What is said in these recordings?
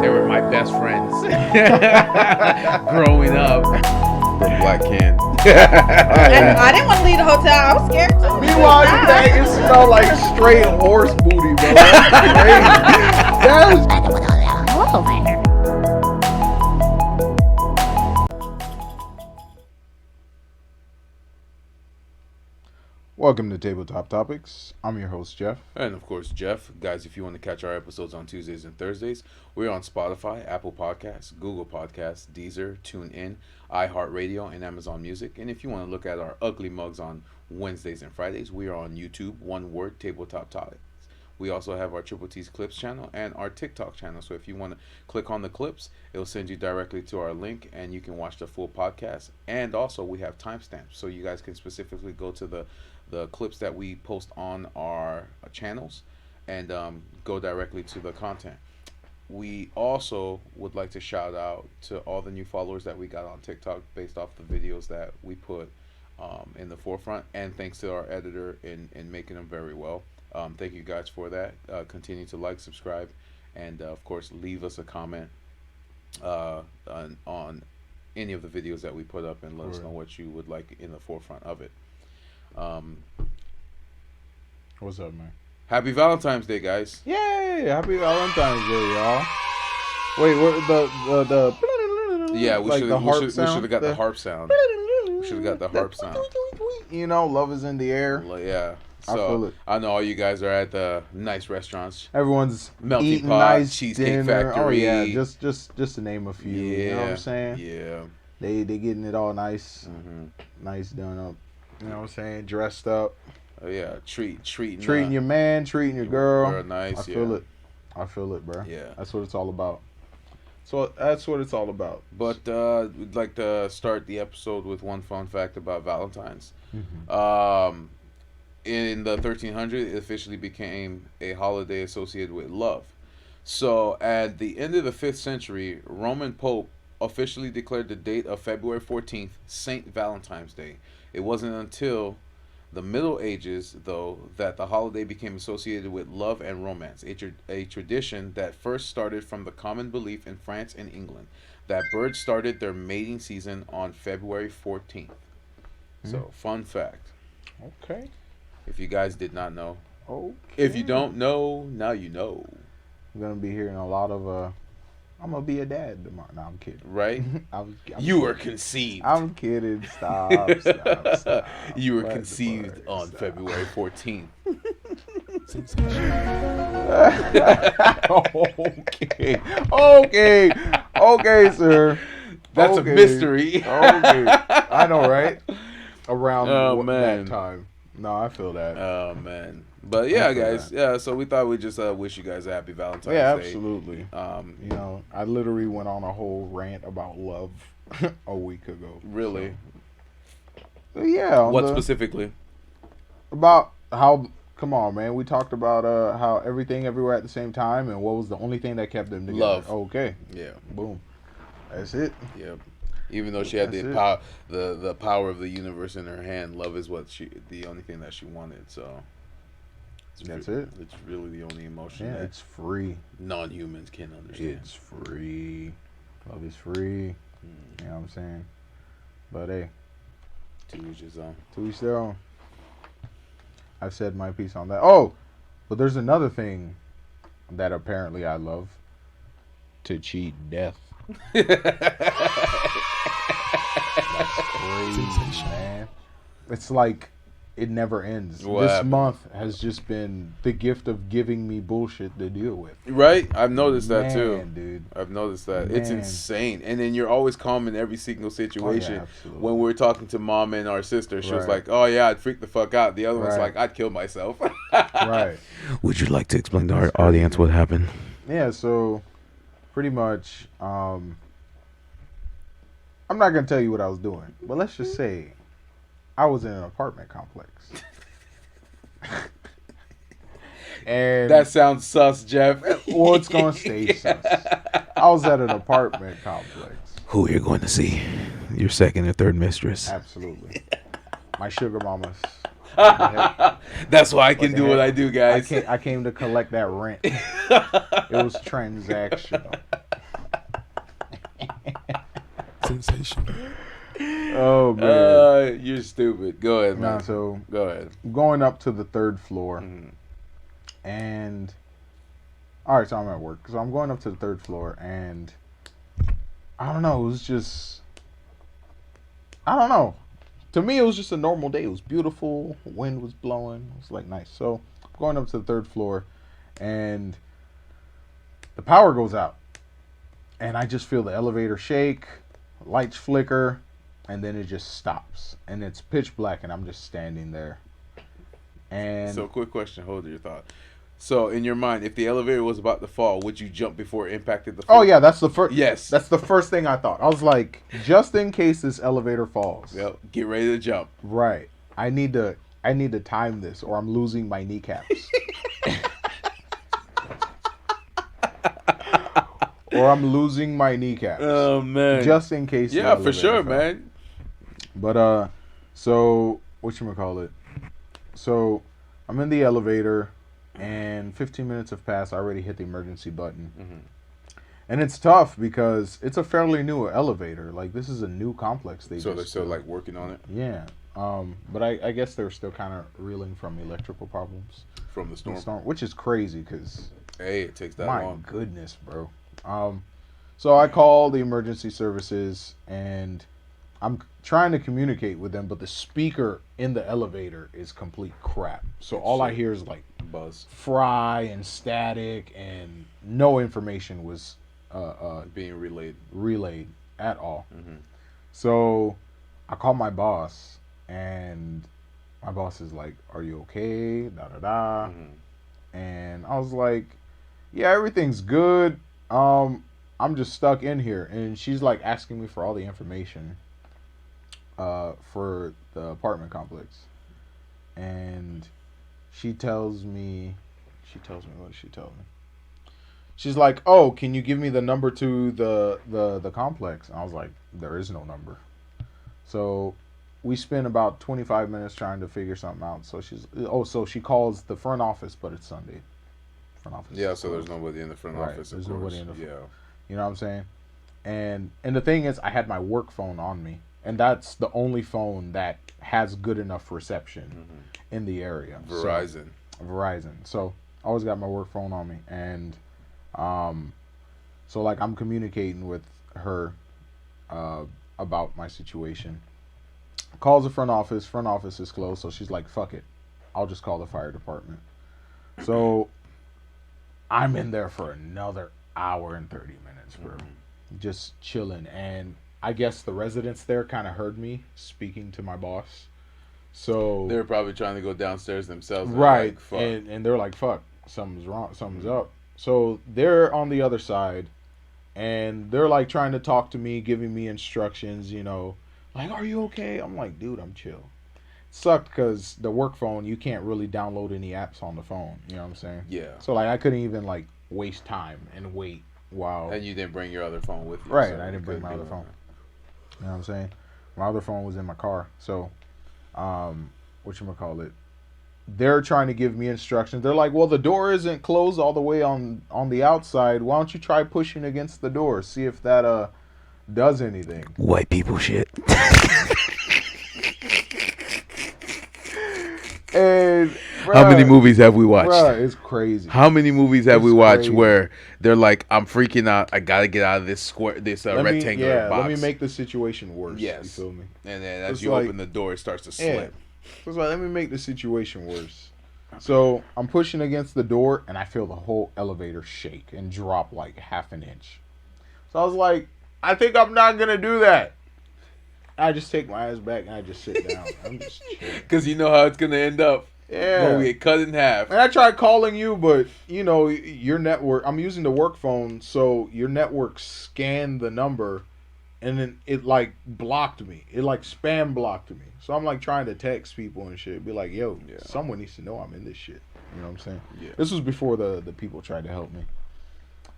They were my best friends growing up. From Black Can. I didn't want to leave the hotel. I was scared too. Meanwhile, you bag, it smelled like straight horse booty, bro. That's crazy. Hello there. Welcome to Tabletop Topics. I'm your host, Jeph. And of course, Jeph. Guys, if you want to catch our episodes on Tuesdays and Thursdays, we're on Spotify, Apple Podcasts, Google Podcasts, Deezer, TuneIn, iHeartRadio, and Amazon Music. And if you want to look at our ugly mugs on Wednesdays and Fridays, we are on YouTube, one word, Tabletop Topics. We also have our Triple T's Clips channel and our TikTok channel. So if you want to click on the clips, it'll send you directly to our link and you can watch the full podcast. And also we have timestamps, so you guys can specifically go to the clips that we post on our channels and go directly to the content. We also would like to shout out to all the new followers that we got on TikTok based off the videos that we put in the forefront, and thanks to our editor in making them very well. Thank you guys for that. Continue to like, subscribe, and of course leave us a comment on any of the videos that we put up, and let us know what you would like in the forefront of it. What's up, man? Happy Valentine's Day, guys. Yay! Happy Valentine's Day, y'all. Wait, what the Yeah, we like should the harp have sound? got the harp sound. We should have got the harp sound. You know, love is in the air. Yeah. I feel it. I know all you guys are at the nice restaurants. Everyone's Melting eating Pot, nice Cheesecake dinner. Factory. Oh yeah, just to name a few. Yeah. You know what I'm saying? Yeah. They getting it all nice, Mm-hmm. nice done up. You know what I'm saying? Dressed up, Oh yeah. Treating treating your man, treating your girl. nice. I feel it. I feel it, bro. Yeah. That's what it's all about. So that's what it's all about. But we'd like to start the episode with one fun fact about Valentine's. Mm-hmm. In the 1300s, it officially became a holiday associated with love. So at the end of the 5th century, Roman Pope officially declared the date of February 14th Saint Valentine's Day. It wasn't until the Middle Ages, though, that the holiday became associated with love and romance, a tradition that first started from the common belief in France and England that birds started their mating season on February 14th. So, fun fact. Okay. If you guys did not know. Okay. If you don't know, now you know. I'm gonna be hearing a lot of I'm gonna be a dad tomorrow. No, I'm kidding. Right? I'm You were conceived. I'm kidding. Stop. You were Let the conceived bird on stop. February 14th. Okay, sir. That's Okay. a mystery. Okay. I know, right? Around that time. No, I feel that. Oh, man. But yeah, I feel guys. that. Yeah, so we thought we'd just wish you guys a happy Valentine's Yeah, Day. absolutely. You know, I literally went on a whole rant about love a week ago. Really? So, yeah. What specifically? About how, come on, man. We talked about how everything everywhere at the same time, and what was the only thing that kept them together? Love. Okay. Yeah. Boom. That's it. Yep. Even though she had That's the power of the universe in her hand, love is the only thing that she wanted. So That's it. It's really the only emotion Yeah, that it's free. non-humans can understand. It's free. Love is free. You know what I'm saying? But hey, To each his own. to each their own. I've said my piece on that. Oh, but there's another thing that apparently I love. To cheat death. That's crazy, man. It's like it never ends. What This happened? month has just been the gift of giving me bullshit to deal with. Right? I've noticed that too. Man, dude. I've noticed that. It's Man. insane. And then you're always calm in every single situation. absolutely. When we're talking to mom and our sister, she was Right. like, oh yeah, I'd freak the fuck out. The other one's Right. like, I'd kill myself. Right. Would you like to explain to our audience what happened? Yeah, so pretty much, I'm not gonna tell you what I was doing, but let's just say I was in an apartment complex. And That sounds sus, Jeff. well, it's gonna stay sus. I was at an apartment complex. Who you're going to see? Your second or third mistress. Absolutely. My sugar mamas. That's why I can What the do what heck? I do, guys. I came to collect that rent. It was transactional. sensation. Oh man. You're stupid. Go ahead, man. Nah, so Go ahead. going up to the third floor, Mhm. and all right, so I'm at work, so I'm going up to the third floor, and I don't know, it was just, I don't know. To me, it was just a normal day. It was beautiful. Wind was blowing. It was like nice. So I'm going up to the third floor, and the power goes out, and I just feel the elevator shake, lights flicker, and then it just stops, and it's pitch black, and I'm just standing there. And So, quick question. Hold your thought. So, in your mind, if the elevator was about to fall, would you jump before it impacted the floor? oh yeah, that's the first. Yes. That's the first thing I thought. I was like, just in case this elevator falls. Yep. Get ready to jump. Right. I need to time this, or I'm losing my kneecaps. Or I'm losing my kneecaps. Oh man. Just in case. the Yeah, for elevator sure, fell. man. But so whatchamacallit? So I'm in the elevator, and 15 minutes have passed. I already hit the emergency button. Mhm. And it's tough because it's a fairly new elevator. Like, this is a new complex. So they're still like working on it Yeah. But I guess they're still kind of reeling from electrical problems. from the storm. Which is crazy because, Hey, it takes that my long. goodness, bro. So I call the emergency services, and I'm trying to communicate with them, but the speaker in the elevator is complete crap. So all I Shit. hear is like Buzz fry and static, and no information was being relayed. relayed at all. Mhm. So I call my boss, and my boss is like, "Are you okay?" Da da da. Mhm. And I was like, "Yeah, everything's good. I'm just stuck in here." And she's like asking me for all the information for the apartment complex. And she tells me, what does she tell me? She's like, "Oh, can you give me the number to the complex?" And I was like, "There is no number." So we spent about 25 minutes trying to figure something out. So so she calls the front office, but it's Sunday. Front office. Yeah, is so there's closed. nobody in the front Right, office. there's Of course. nobody in the front. Yeah. You know what I'm saying? And the thing is, I had my work phone on me, and that's the only phone that has good enough reception in the area. Verizon. Verizon. So I always got my work phone on me, and so like I'm communicating with her about my situation. Calls the front office. Front office is closed, so she's like, "Fuck it, I'll just call the fire department." So I'm in there for another hour and 30 minutes, bro. Just chilling. And I guess the residents there kind of heard me speaking to my boss. So They're probably trying to go downstairs themselves. And right. Like, fuck. And they're like, "Fuck, something's wrong. Something's up." So they're on the other side, and they're like trying to talk to me, giving me instructions, like, "Are you okay?" I'm like, "Dude, I'm chill." Sucked because the work phone, you can't really download any apps on the phone. You know what I'm saying? Yeah. So like I couldn't even like waste time and wait while. And you didn't bring your other phone with you. Right, so I didn't you bring couldn't my do other phone. that. You know what I'm saying? My other phone was in my car. So, whatchamacallit? They're trying to give me instructions. They're like, "Well, the door isn't closed all the way on the outside. Why don't you try pushing against the door? See if that does anything." White people shit. And How many movies have we watched? Bruh, it's crazy. How many movies have we It's watched crazy. where they're like, "I'm freaking out. I gotta get out of this rectangular box." Let me make the situation worse. Yes. You feel me? And then as It's you like- open the door, it starts to Yeah. slip. So it's like, let me make the situation worse. So I'm pushing against the door, and I feel the whole elevator shake and drop like half an inch. So I was like, I think I'm not gonna do that. I just take my ass back and I just sit down. I'm just chilling. Because you know how it's gonna end up. Yeah. Gonna get cut in half. And I tried calling you, but your network. I'm using the work phone, so your network scanned the number, and then it like blocked me. It like spam blocked me. So I'm like trying to text people and shit. Be like, "Yo, Yeah. someone needs to know I'm in this shit." You know what I'm saying? Yeah. This was before the people tried to help me.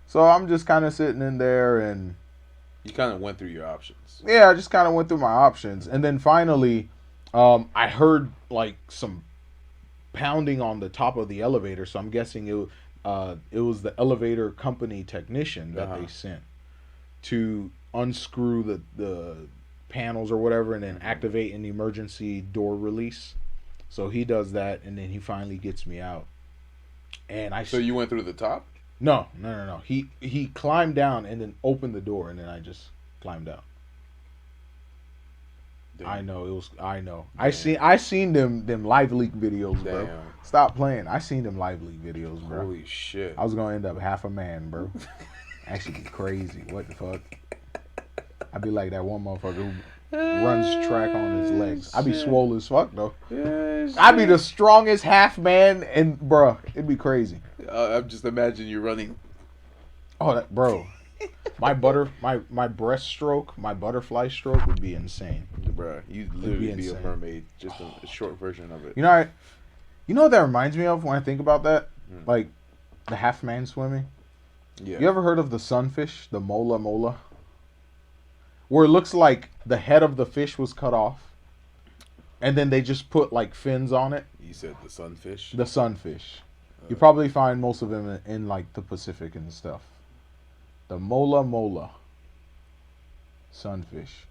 So I'm just kind of sitting in there, and You kind of went through your options. yeah, I just kind of went through my options, and then finally, I heard like some pounding on the top of the elevator. So I'm guessing it was the elevator company technician that Uh-huh. they sent to unscrew the panels or whatever, and then activate an emergency door release. So he does that, and then he finally gets me out. And So you went through the top? No. He climbed down and then opened the door, and then I just climbed out. Damn. I know. I seen them live leak videos, bro. Damn. Stop playing. I seen them live leak videos, bro. Holy shit. I was gonna end up half a man, bro. Actually, crazy. What the fuck? I'd be like that one motherfucker who runs track on his legs. I'd be swole as fuck though. I'd be the strongest half man, and bro, it'd be crazy. I'm just imagining you running. Oh, bro. My breaststroke, my butterfly stroke would be insane. Bruh, you'd literally be a insane. mermaid. Just a short version of it. You know what that reminds me of when I think about that? Like the half man swimming. Yeah. You ever heard of the sunfish, the mola mola? Where it looks like the head of the fish was cut off, and then they just put like fins on it. You said the sunfish? The sunfish. You probably find most of them in like the Pacific and stuff. The mola mola. Sunfish.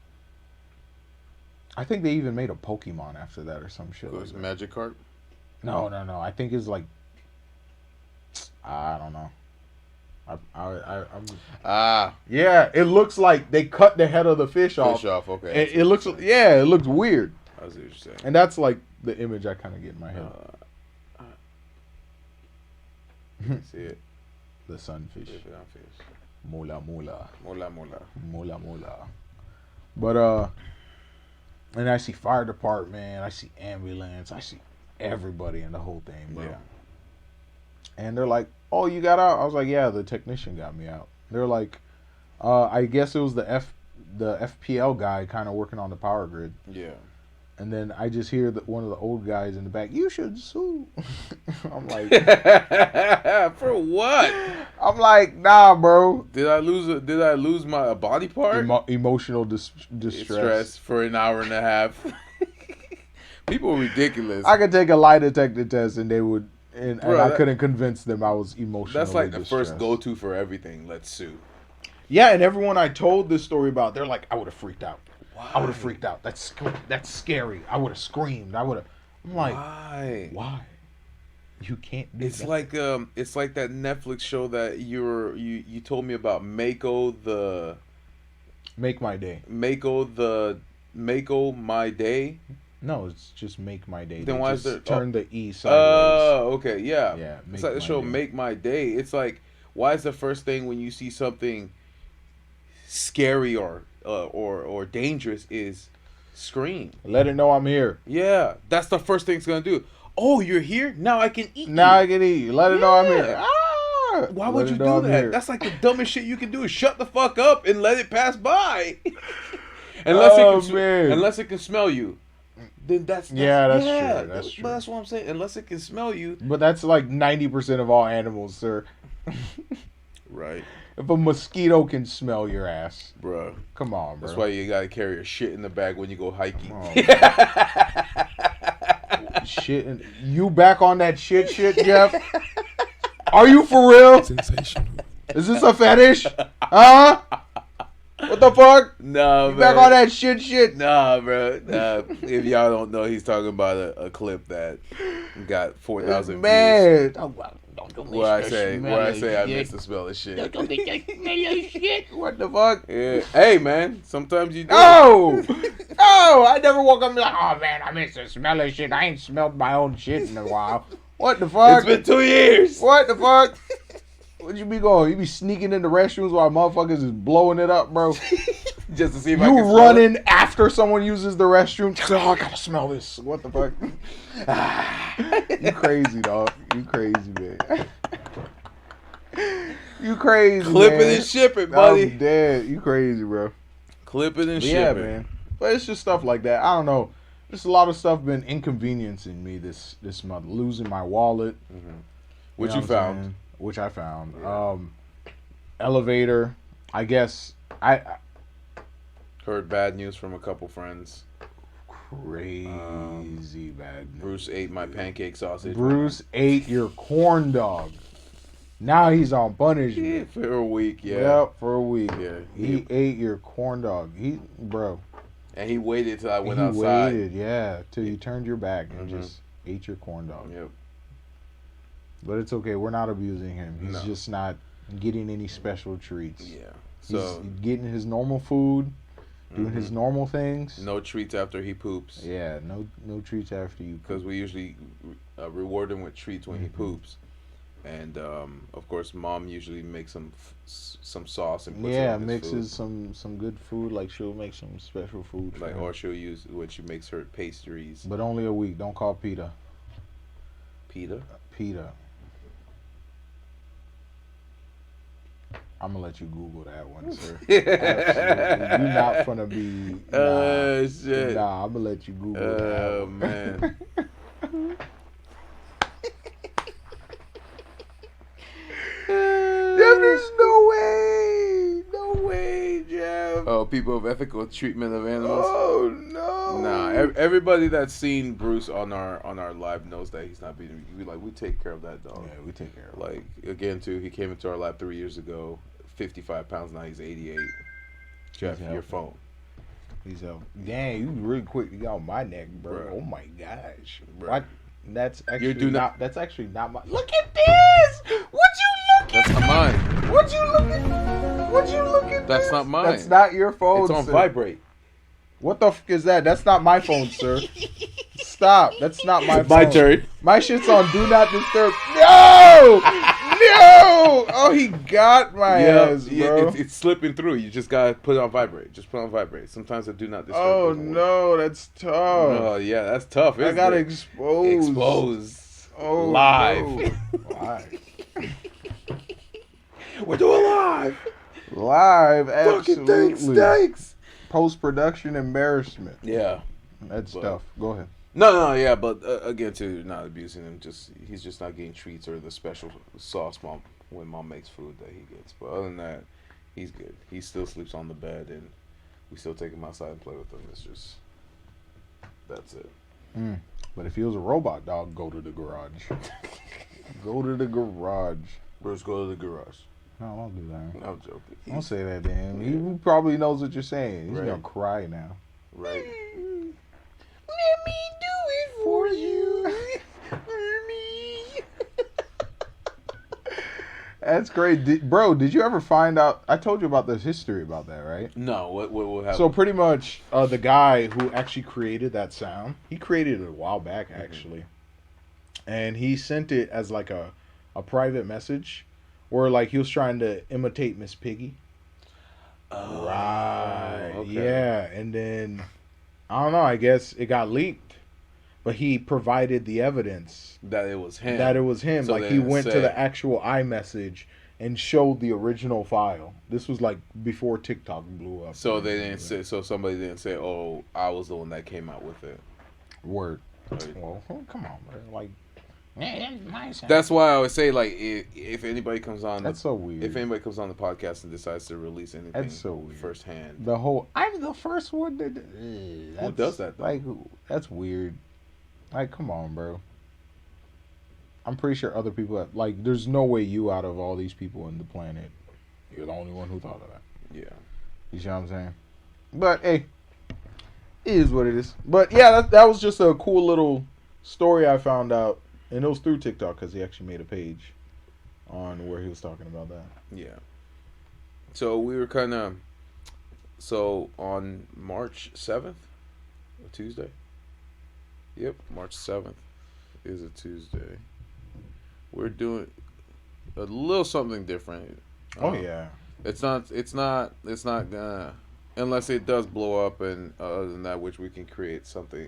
I think they even made a Pokemon after that or some shit. It Like was that. Magikarp? No. I think it's like, I don't know. Ah. Yeah, it looks like they cut the head of the fish off. Fish off, okay. It looks, yeah, it looks weird. I see what you're saying. And that's like the image I kind of get in my head. See it. The sunfish. Fish. Mola mola. Mola mola. Mola mola. But and I see fire department, I see ambulance, I see everybody in the whole thing, bro. Yeah. And they're like, "Oh, you got out?" I was like, "Yeah, the technician got me out." They're like, I guess it was the FPL guy kind of working on the power grid. Yeah. And then I just hear one of the old guys in the back, "You should sue." I'm like, for what? I'm like, nah, bro. Did I lose my body part? Emotional distress. For an hour and a half. People are ridiculous. I could take a lie detector test and they would, and Bro, I couldn't convince them I was emotional. That's like the first go-to for everything. Let's sue. Yeah, and everyone I told this story about, they're like, I would have freaked out. Why? I would have freaked out. That's scary. I would have screamed. I'm like, why? You can't do It's that. like that Netflix show that you told me about, Mako Make My Day. Mako My Day. No, it's just Make My Day. Then They why just is there turn the E sideways? Oh, okay, yeah. Yeah, It's Make like the My show Day. Make My Day. It's like, why is the first thing when you see something scary or dangerous is scream? Let it know I'm here. Yeah, that's the first thing it's gonna do. Oh, you're here? Now I can eat Now you. I can eat you. Let it know I'm here. Yeah. Ah! Why Let would it you know do I'm that? here. That's like the dumbest shit you can do is shut the fuck up and let it pass by. Unless it can smell you. Then that's true. That's true. But that's what I'm saying. Unless it can smell you. But that's like 90% of all animals, sir. Right. If a mosquito can smell your ass, Bruh. come on, bro. That's why you gotta carry your shit in the bag when you go hiking. Oh, shit. You back on that shit, Jeph? Are you for real? Sensational. Is this a fetish? Huh? What the fuck? Nah, You man. back on that shit? Nah, bro. Nah. If y'all don't know, he's talking about a clip that got 4,000 views. Man. Where I say I miss the smell of shit. What the fuck? Yeah. Hey, man. Sometimes you do. Oh! Oh! I never woke up and be like, oh man, I miss the smell of shit. I ain't smelled my own shit in a while. What the fuck? It's been 2 years. What the fuck? Where'd you be going? You be sneaking in the restrooms while motherfuckers is blowing it up, bro. Just to see if I can You smell running after someone uses the restroom. Oh, I gotta smell this. What the fuck? You crazy, dog. You crazy, man. You crazy, Clip man. it and ship it, buddy. I'm dead. You crazy, bro. Clip it and But ship yeah, it. man. But it's just stuff like that. I don't know. Just a lot of stuff been inconveniencing me this month. Losing my wallet. Which know you what I'm found. saying? Which I found. Yeah. Elevator. I guess I Heard bad news from a couple friends. crazy bad news. Bruce ate my pancake sausage. Bruce ate your corn dog. Now he's on punishment. For a week, yeah. Yep, for a week. Yeah. He ate your corn dog. Bro. And he waited till I went he outside. Waited, yeah, till you turned your back and Mhm. just ate your corn dog. Yep. But it's okay. We're not abusing him. He's No. just not getting any special treats. Yeah. He's So getting his normal food, doing his normal things. no treats after he poops. Yeah, no treats after you. Because we usually reward him with treats when he poops. And of course, Mom usually makes some sauce and puts it on his mixes food. some good food. Like she'll make some special food. For Like, him. or she'll use when she makes her pastries. But only a week. Don't call PETA. PETA. PETA. I'm gonna let you Google that one, sir. Absolutely. You're not gonna be. Shit. Nah, I'm gonna let you Google that Oh one. man. There's no way, Jeph. Oh, people of ethical treatment of animals. Oh no. Nah, everybody that's seen Bruce on our live knows that he's not being. We take care of that dog. Yeah, we take care of it. Like, again, too, he came into our lab 3 years ago, 55 pounds. Now he's 88. Jeff, He's your healthy. phone. He's a dang. You really quick. You got on my neck, bro. Bruh. Oh my gosh. Bruh. What? That's actually doing not. That's actually not my. Look at this. What you looking? That's not mine. What you looking? What you looking? That's not mine. That's not your phone. It's on sir. vibrate. What the f is that? That's not my phone, sir. Stop. That's not my phone. My turn. My shit's on do not disturb. No! No! Oh, he got my ass, bro. It's slipping through. You just gotta put it on vibrate. Just put it on vibrate. Sometimes I do not disturb. Oh doesn't work. no, that's tough. Oh yeah, that's tough. I Isn't got it? exposed. Exposed. Oh, Live. no. Live. We're doing live. Live, Fucking absolutely. thanks. Post-production embarrassment. Yeah. That's But- tough. Go ahead. No, yeah, but again, too, not abusing him. He's just not getting treats or the special sauce when mom makes food that he gets. But other than that, he's good. He still sleeps on the bed, and we still take him outside and play with him. It's just that's it. But if he was a robot dog, go to the garage. Go to the garage. Bruce, go to the garage. No, don't do that. No, I'm joking. Don't say that, Dan. He probably knows what you're saying. He's Right. gonna cry now. Right. Let me do it for you. That's great. Bro, did you ever find out? I told you about the history about that, right? No, what will happen? So pretty much the guy who actually created that sound, he created it a while back, actually. And he sent it as like a private message where like he was trying to imitate Miss Piggy. Oh, Right. okay. Yeah. And then, I don't know, I guess it got leaked. But he provided the evidence That it was him. that it was him. So Like they he didn't went to say- the actual iMessage and showed the original file. This was like before TikTok blew up. So they didn't say. So somebody didn't say, "Oh, I was the one that came out with it." Word. Right. Well, come on, bro. Like, Yeah, that's my sound. That's why I always say, like, if anybody comes on, that's so weird. if anybody comes on the podcast and decides to release anything That's so weird. firsthand, The whole I'm the first one that Who does that, though? Like, that's weird. Like, come on, bro. I'm pretty sure other people have, like, there's no way you out of all these people in the planet, you're the only one who thought of that. yeah, You see what I'm saying? But hey, it is what it is. But yeah, that was just a cool little story I found out, and it was through TikTok because he actually made a page on where he was talking about that. yeah. So we were kind of, on March 7th, a Tuesday. Yep, March 7th is a Tuesday. We're doing a little something different. Oh yeah. It's not gonna, unless it does blow up, and other than that, which we can create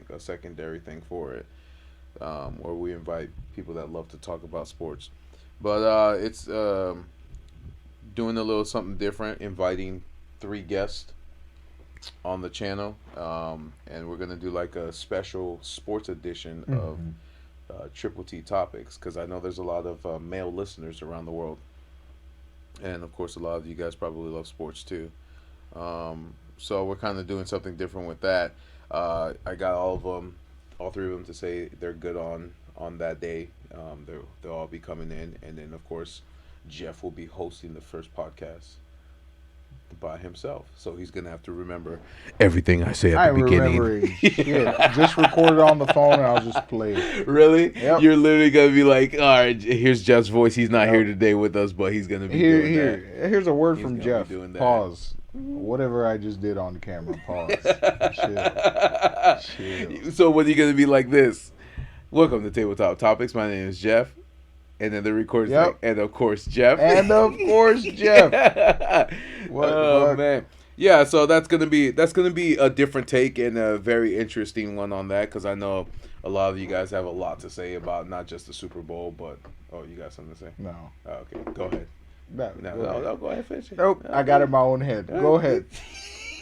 a secondary thing for it, where we invite people that love to talk about sports. But it's doing a little something different, inviting 3 guests on the channel, and we're gonna do like a special sports edition of Triple T Topics, because I know there's a lot of male listeners around the world. And of course, a lot of you guys probably love sports too. So we're kind of doing something different with that. I got all 3 of them to say they're good on that day. They'll all be coming in, and then of course, Jeph will be hosting the first podcast by himself. So he's gonna have to remember everything I say I at ain't the beginning. remembering shit. Just record it on the phone and I'll just play it. Really? Yep. You're literally gonna be like, all right, here's Jeff's voice. He's not Yep. here today with us, but he's gonna be doing that. Here's a word He's from gonna Jeph. be doing that. Pause. Whatever I just did on the camera. Pause. Chill. So what are you gonna be like this? Welcome to Tabletop Topics. My name is Jeph. And then the records Yep. and of course Jeph. And of course Jeph. What the fuck? Man. Yeah, so that's gonna be a different take and a very interesting one on that, because I know a lot of you guys have a lot to say about not just the Super Bowl, but you got something to say? No. Oh, okay, go ahead. No, Go ahead, finish it. Nope, I got it in my own head. Go ahead.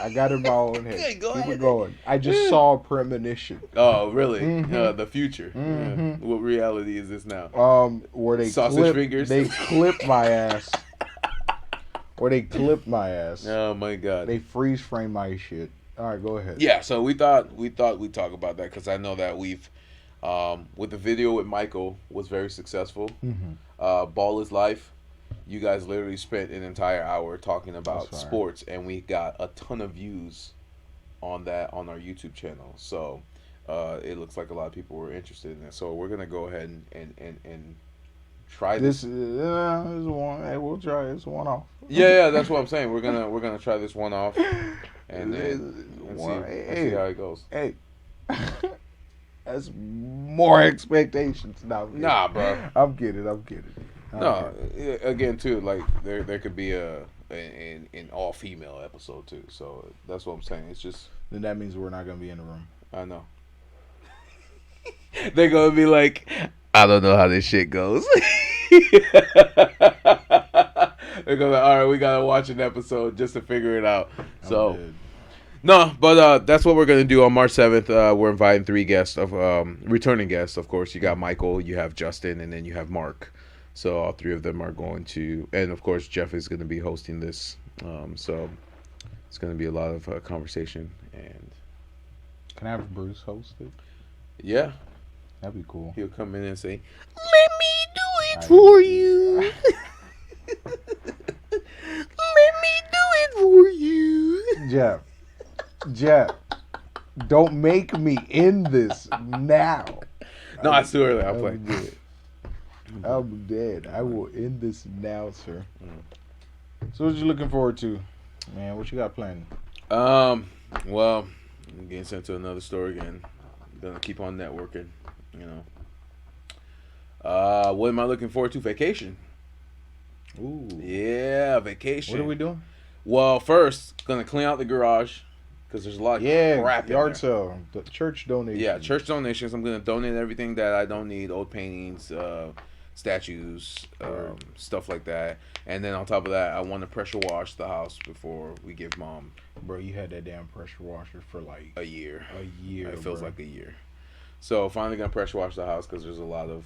I got it in my own head. Okay, go Keep ahead. it going. I just saw a premonition. Oh, really? Mhm. The future. Mhm. Yeah. What reality is this now? Where they Sausage fingers? They clip my ass. Where they clip my ass. Oh my God. They freeze frame my shit. All right, go ahead. Yeah, so we thought we'd talk about that, because I know that we've with the video with Michael was very successful. Ball is Life. You guys literally spent an entire hour talking about That's right. sports, and we got a ton of views on that on our YouTube channel. So it looks like a lot of people were interested in it. So we're gonna go ahead and try This this. is one. Hey, we'll try it. It's one off. Yeah, that's what I'm saying. We're gonna try this one off, and see how it goes. Hey, that's more expectations. Nah, bro. I'm kidding. No, again too, like there could be an all female episode too. So that's what I'm saying. It's just, Then that means we're not gonna be in the room. I know. They're gonna be like, I don't know how this shit goes. They're gonna be like, all right, we gotta watch an episode just to figure it out. So no, but that's what we're gonna do on March 7th. We're inviting 3 guests of returning guests. Of course, you got Michael, you have Justin, and then you have Mark. So all 3 of them are going to, and of course Jeph is going to be hosting this. So it's going to be a lot of conversation, and Can I have Bruce host it? yeah, That'd be cool. he'll come in and say, "Let me do it for you. Let me do it for you." Jeff, don't make me end this now. No, it's too early. I'll play. I'm dead. I will end this now, sir. So what you looking forward to, man? What you got planned? Well, I'm getting sent to another store again. Gonna keep on networking, you know. What am I looking forward to? Vacation. Ooh. Yeah, vacation. What are we doing? Well, first, gonna clean out the garage, because there's a lot of crap in yard there. sale. The church donation. Yeah, church donations. I'm gonna donate everything that I don't need: old paintings, statues, stuff like that. And then on top of that, I want to pressure wash the house before we give Mom Bro, you had that damn pressure washer for like a year. It feels bro. like a year. So finally gonna pressure wash the house, because there's a lot of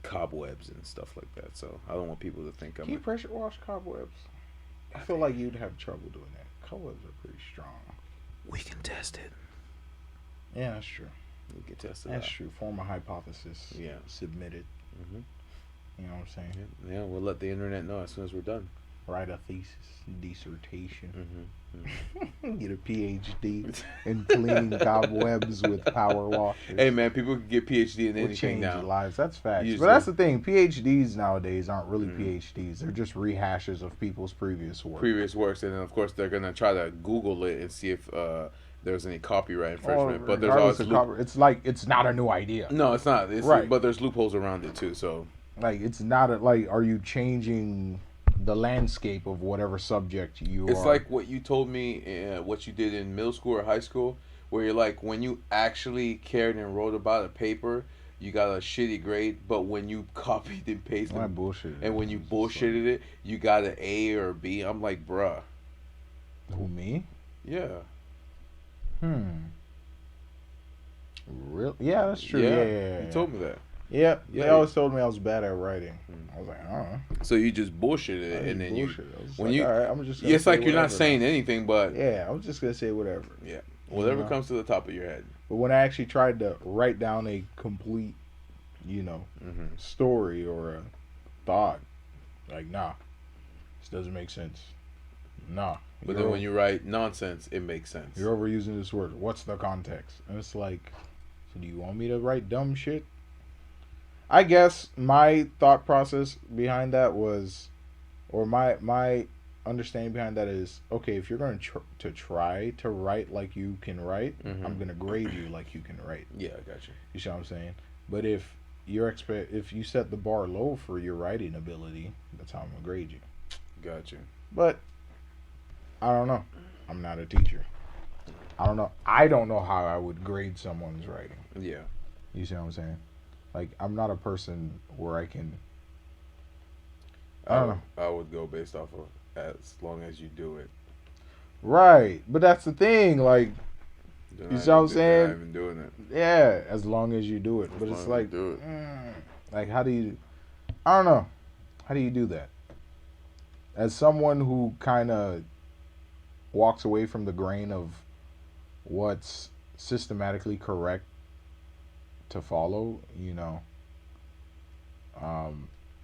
cobwebs and stuff like that. So I don't want people to think Can you pressure wash cobwebs? I feel like you'd have trouble doing that. Cobwebs are pretty strong. We can test it. Yeah, that's true. We can test it. That's out. true. Form a hypothesis. Yeah. Submit it. Mhm. You know what I'm saying? Yeah, we'll let the internet know as soon as we're done. Write a thesis, dissertation. Mm-hmm. Get a PhD in cleaning cobwebs with power washers. Hey man, people can get PhD in We'll anything change now. lives. That's facts. Usually. But that's the thing. PhDs nowadays aren't really Mhm. PhDs. They're just rehashes of people's previous work. Previous works, and then of course they're gonna try to Google it and see if there's any copyright infringement. But there's always it's like it's not a new idea. no, it's not. It's, Right. But there's loopholes around it too. So Like it's not like are you changing the landscape of whatever subject you it's are? like what you told me, what you did in middle school or high school, where you're like, when you actually cared and wrote about a paper, you got a shitty grade, but when you copied and pasted I bullshit. and when you bullshitted it, you got an A or a B. I'm like, bruh. Who, me? Yeah. Real? Yeah, that's true. Yeah. You told me that. Yeah, Yeah. they always told me I was bad at writing. I was like, So you just bullshitted it, and then bullshit. I was when like, you, all right, I'm just. Gonna it's say like you're not whatever saying now. anything, but Yeah, I was just gonna say whatever. yeah, whatever know? comes to the top of your head. But when I actually tried to write down a complete, Mm-hmm. story or a thought, Like, nah, this doesn't make sense. Nah. But then when you write nonsense, it makes sense. You're overusing this word. What's the context? And it's like, so do you want me to write dumb shit? I guess my thought process behind that was, or my understanding behind that is, okay, if you're going to try to write like you can write, I'm going to grade you like you can write. Yeah, I got you. You see what I'm saying? But if if you set the bar low for your writing ability, that's how I'm going to grade you. Got you. But I don't know. I'm not a teacher. I don't know. I don't know how I would grade someone's writing. Yeah. You see what I'm saying? Like, I'm not a person where I can. I don't know. I would go based off of as long as you do it. Right. But that's the thing. Like, you see what I'm saying? They're not even doing it. Yeah, as long as you do it. But it's like, like, how do you. I don't know. How do you do that? As someone who kind of walks away from the grain of what's systematically correct to follow, you know,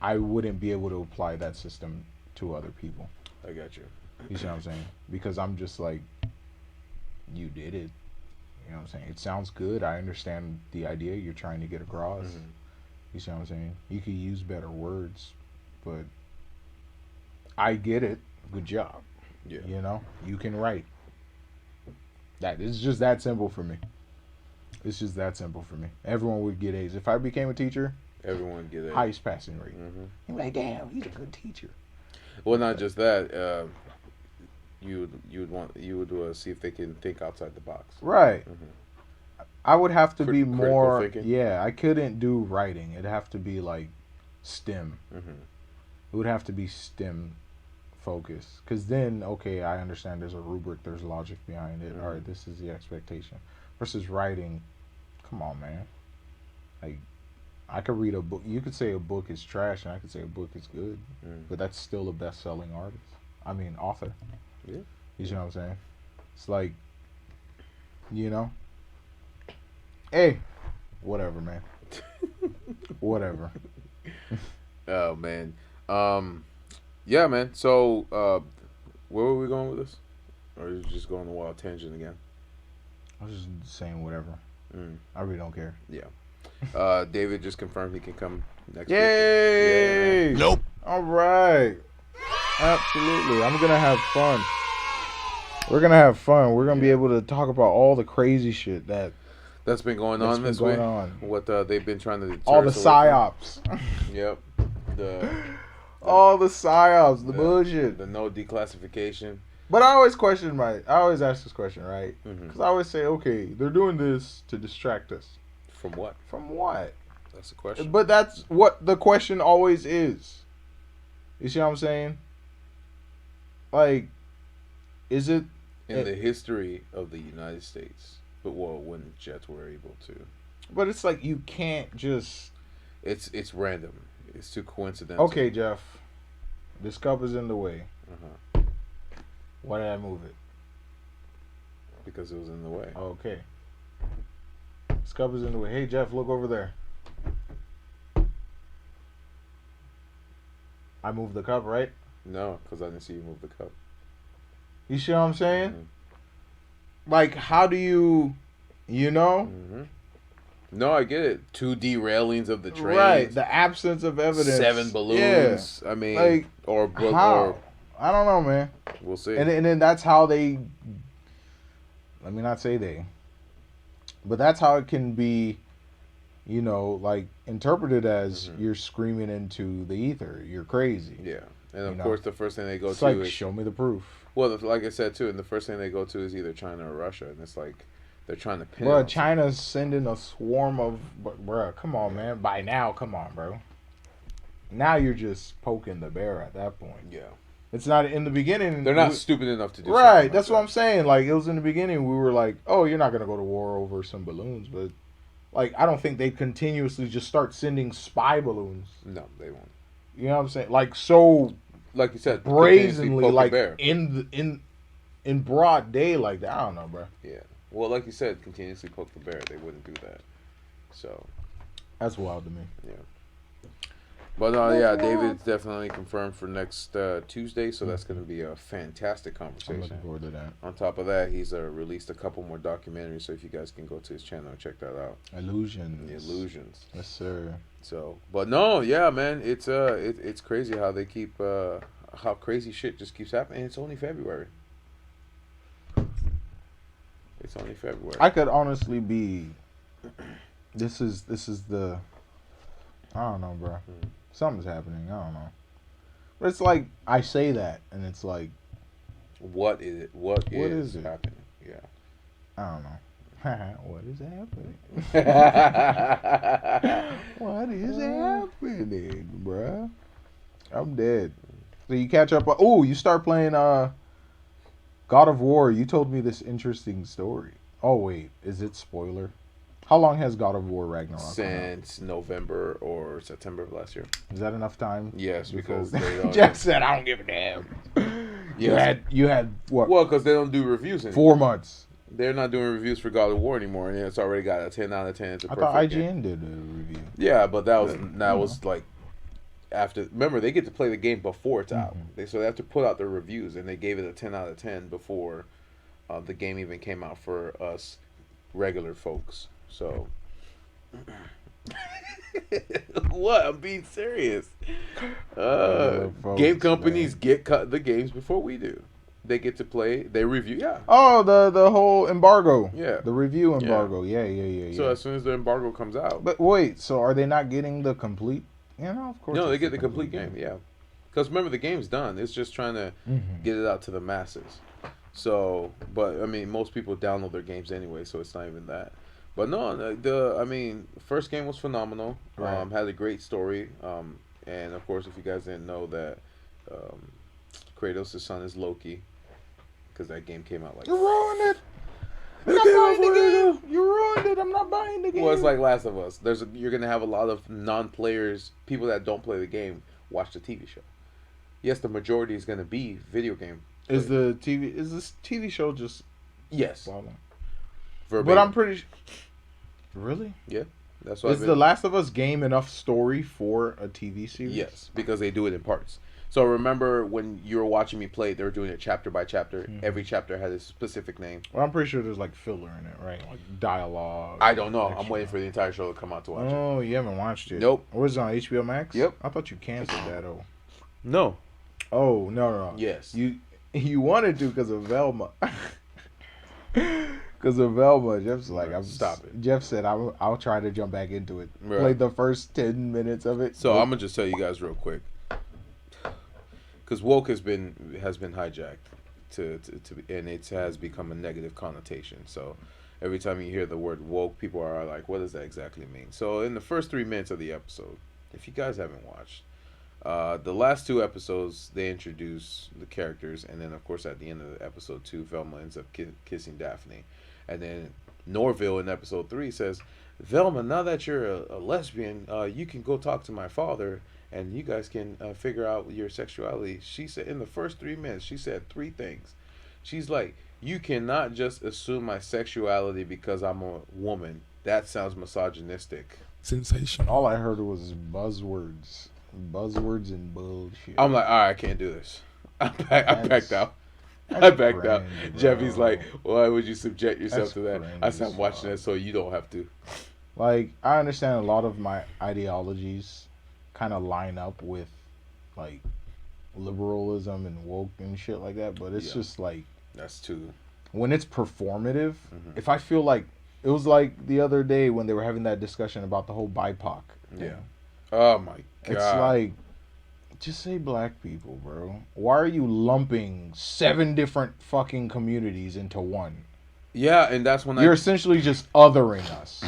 I wouldn't be able to apply that system to other people. I got you. You see what I'm saying? Because I'm just like, you did it. You know what I'm saying? It sounds good. I understand the idea you're trying to get across. You see what I'm saying? You could use better words, but I get it. Good job. Yeah. You know, you can write. That it's just that simple for me. It's just that simple for me. Everyone would get A's. If I became a teacher, everyone would get A's. Highest passing rate. You'd be like, damn, he's a good teacher. Well, not just that. You would see if they can think outside the box. Right. I would have to be more. Thinking? Yeah, I couldn't do writing. It'd have to be like STEM. It would have to be STEM focused. Because then, okay, I understand there's a rubric, there's logic behind it. All right, this is the expectation. Versus writing, come on, man. Like, I could read a book. You could say a book is trash, and I could say a book is good. But that's still a best-selling artist. I mean, author. Yeah. You see what I'm saying? It's like, you know. Hey, whatever, man. Whatever. Oh man. Yeah, man. So, where were we going with this? Or are you just going on a wild tangent again? I was just saying whatever. I really don't care. Yeah. David just confirmed he can come next week. Yay! Yeah. Nope. All right. Absolutely. I'm going to have fun. We're going to have fun. We're going to be able to talk about all the crazy shit that's been going on this week. What they've been trying to deter all the psyops. Yep. All the psyops, the bullshit. The no declassification. But I always ask this question, right? Because I always say, okay, they're doing this to distract us. From what? From what? That's the question. But that's what the question always is. You see what I'm saying? Like, is it... In the history of the United States, but when Jets were able to. But it's like you can't just... It's random. It's too coincidental. Okay, Jeph. This cup is in the way. Why did I move it? Because it was in the way. Okay. This cup is in the way. Hey, Jeph, look over there. I moved the cup, right? No, because I didn't see you move the cup. You see what I'm saying? Like, how do you know? No, I get it. 2 derailings of the train. Right. The absence of evidence. 7 balloons. Yeah. I mean, like, how? I don't know, man. We'll see. And then that's how they. Let me not say they. But that's how it can be, you know, like interpreted as you're screaming into the ether. You're crazy. Yeah. And of course, the first thing they go it's to like, is show me the proof. Well, like I said too, and the first thing they go to is either China or Russia, and it's like they're trying to pin. Bro, China's sending a swarm of. Bro, come on, man. By now, come on, bro. Now you're just poking the bear at that point. Yeah. It's not in the beginning. They're not stupid enough to do. Right. That's what I'm saying. Like, it was in the beginning. We were like, oh, you're not gonna go to war over some balloons, but like, I don't think they continuously just start sending spy balloons. No, they won't. You know what I'm saying? Like, so. Like you said, brazenly, like in broad day, like that. I don't know, bro. Yeah. Well, like you said, continuously poke the bear. They wouldn't do that. So. That's wild to me. Yeah. But yeah, David's definitely confirmed for next Tuesday, so that's going to be a fantastic I'm conversation. looking forward to that. On top of that, he's released a couple more documentaries, so if you guys can go to his channel and check that out. Illusions. The Illusions. Yes, sir. So, but no, yeah, man, it's crazy how they keep how crazy shit just keeps happening. It's only February. It's only February. I could honestly be. This is the. I don't know, bro. Something's happening. I don't know. But it's like I say that, and it's like. What is it? What is it? happening? Yeah. I don't know. What is happening? What is happening, bruh? I'm dead. So you catch up. Oh, you start playing God of War. You told me this interesting story. Oh wait, is it spoiler? How long has God of War Ragnarok? Since November or September of last year. Is that enough time? Yes, because they don't. Jeph said, "I don't give a damn." Yes. You had what? Well, because they don't do reviews anymore. 4 months. They're not doing reviews for God of War anymore, and it's already got a 10 out of 10. It's a I perfect thought IGN game. did a review. Yeah, but that was like after. Remember, they get to play the game before it's out. So they have to put out their reviews, and they gave it a 10 out of 10 before the game even came out for us regular folks. So. What? I'm being serious. Game companies get cut the games before we do. They get to play. They review. Yeah. Oh, the whole embargo. Yeah. The review embargo. Yeah. So as soon as the embargo comes out. But wait, so are they not getting the complete? Of course. No, they get the complete game. Yeah. Because remember, the game's done. It's just trying to get it out to the masses. So, but I mean, most people download their games anyway, so it's not even that. But no, first game was phenomenal. Right. Had a great story. And of course, if you guys didn't know that, Kratos' son is Loki, because that game came out like. You ruined it. I'm not buying the game. You ruined it. I'm not buying the game. Well, it's like Last of Us. You're gonna have a lot of non-players, people that don't play the game, watch the TV show. Yes, the majority is gonna be video game. Is this TV show just? Yes. But I'm pretty. Really? Yeah. That's why. Is The Last of Us game enough story for a TV series? Yes, because they do it in parts. So remember when you were watching me play, they were doing it chapter by chapter. Every chapter had a specific name. Well, I'm pretty sure there's like filler in it, right? Like dialogue. I don't know. Extra. I'm waiting for the entire show to come out to watch it. Oh, you haven't watched it? Nope. Was it on HBO Max? Yep. I thought you canceled that. No. Oh no. Yes. You wanted to because of Velma. Because of Velma, Jeff's like, Stop it. Jeph said, I'll try to jump back into it. Right. Played the first 10 minutes of it. So I'm gonna just tell you guys real quick, because woke has been hijacked and it has become a negative connotation. So every time you hear the word woke, people are like, what does that exactly mean? So in the first 3 minutes of the episode, if you guys haven't watched, the last 2 episodes, they introduce the characters, and then of course at the end of episode 2, Velma ends up kissing Daphne, and then Norville in episode 3 says, Velma, now that you're a lesbian, you can go talk to my father, and you guys can figure out your sexuality. She said in the first 3 minutes, she said 3 things. She's like, you cannot just assume my sexuality because I'm a woman. That sounds misogynistic. Sensational. All I heard was buzzwords and bullshit. I'm like, all right, I can't do this. I backed out. I backed out. Jeffy's like, why would you subject yourself to that? I said, I'm watching that so you don't have to. Like, I understand a lot of my ideologies kind of line up with, like, liberalism and woke and shit like that, but it's just like... That's too... When it's performative, if I feel like... It was like the other day when they were having that discussion about the whole BIPOC thing. Yeah. Oh, my God. It's like... Just say black people, bro. Why are you lumping 7 different fucking communities into one? Yeah, and that's when you're essentially just othering us.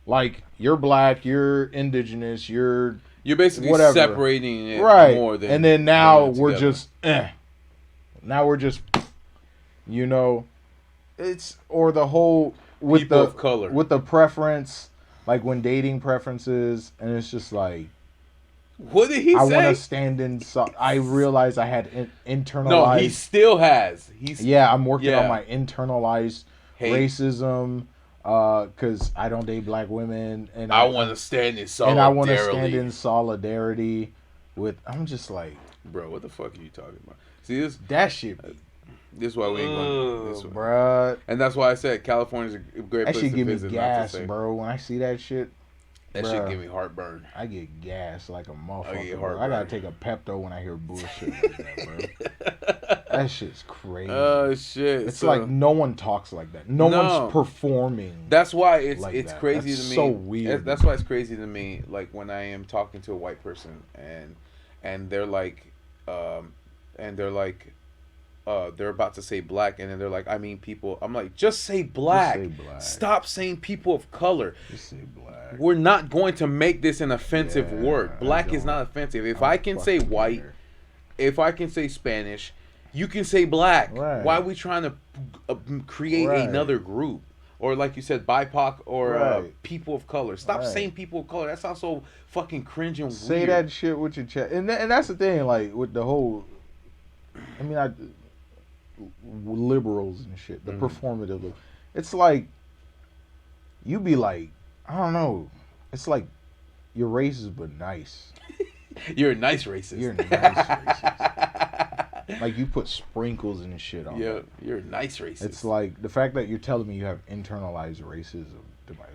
Like, you're black, you're indigenous, you're basically whatever. Separating it more than... And then now we're just... Now we're just... You know... It's... Or the whole... With people of color. With the preference... Like, when dating preferences... And it's just like... What did he say? I want to stand in... I realized I had internalized... No, he still has. I'm working on my internalized hate. Racism, Because I don't date black women, and I want to stand in and solidarity. I want to stand in solidarity with. I'm just like, bro. What the fuck are you talking about? See this? that shit. This is why we ain't going. This Bruh. And that's why I said California's a great That place shit to give me visit. gas, not to say. bro. When I see that shit, That bruh, shit give me heartburn. I get gas like a motherfucker. get Bro. I heartburn. gotta take a Pepto when I hear bullshit like that, bro. That shit's crazy. Oh shit! It's like no one talks like that. No one's performing. That's why it's like it's that. crazy That's to me. so weird. That's why it's crazy to me. Like when I am talking to a white person and they're like, they're about to say black, and then they're like, I mean people. I'm like, just say black. Just say black. Stop saying people of color. Just say black. We're not going to make this an offensive word. Black is not offensive. If I can say white, if I can say Spanish, you can say black. Right. Why are we trying to create Right. another group? Or like you said, BIPOC or Right. people of color. Stop Right. saying people of color. That sounds so fucking cringe and Say weird. that shit with your chest, and that's the thing. Like with the whole, I mean, liberals and shit, the performative. It's like you be like, I don't know. It's like you're racist but nice. You're a nice racist. You're nice racist. Like you put sprinkles and shit on. Yeah, it. you're a nice racist. It's like the fact that you're telling me you have internalized racism.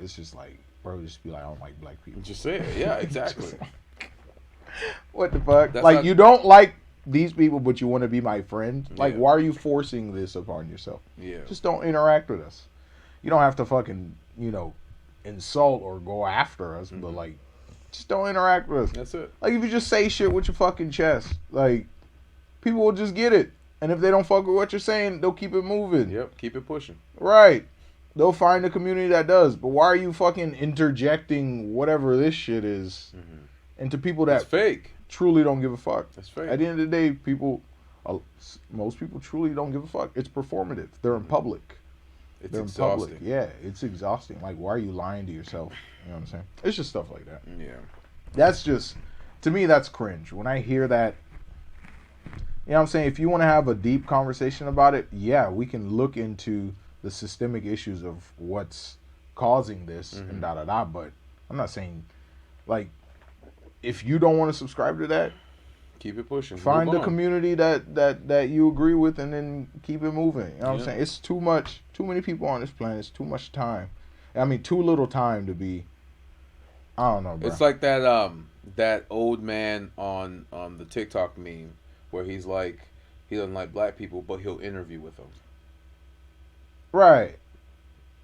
It's just like, bro, just be like, I don't like black people. Just say it. Yeah, exactly. What the fuck? That's like not- you don't like these people, but you want to be my friend. Like, Yeah. why are you forcing this upon yourself? Yeah. Just don't interact with us. You don't have to fucking, insult or go after us, but like, just don't interact with us. That's it. Like, if you just say shit with your fucking chest, like, people will just get it. And if they don't fuck with what you're saying, they'll keep it moving. Yep. Keep it pushing. Right. They'll find a community that does. But why are you fucking interjecting whatever this shit is into people that It's fake. truly don't give a fuck? That's fake. At the end of the day, most people truly don't give a fuck. It's performative. They're in public. It's They're exhausting. in public. Yeah, it's exhausting. Like, why are you lying to yourself? You know what I'm saying? It's just stuff like that. Yeah. That's just, to me, that's cringe. When I hear that, you know what I'm saying? If you want to have a deep conversation about it, yeah, we can look into the systemic issues of what's causing this and da-da-da, but I'm not saying, like, if you don't want to subscribe to that, Keep it pushing. find Move a on. community that you agree with and then keep it moving. You know what I'm Yeah. saying? It's too many people on this planet. It's too much time. I mean, too little time to be, I don't know, bro. It's like that old man on the TikTok meme where he's like, he doesn't like black people, but he'll interview with them. Right.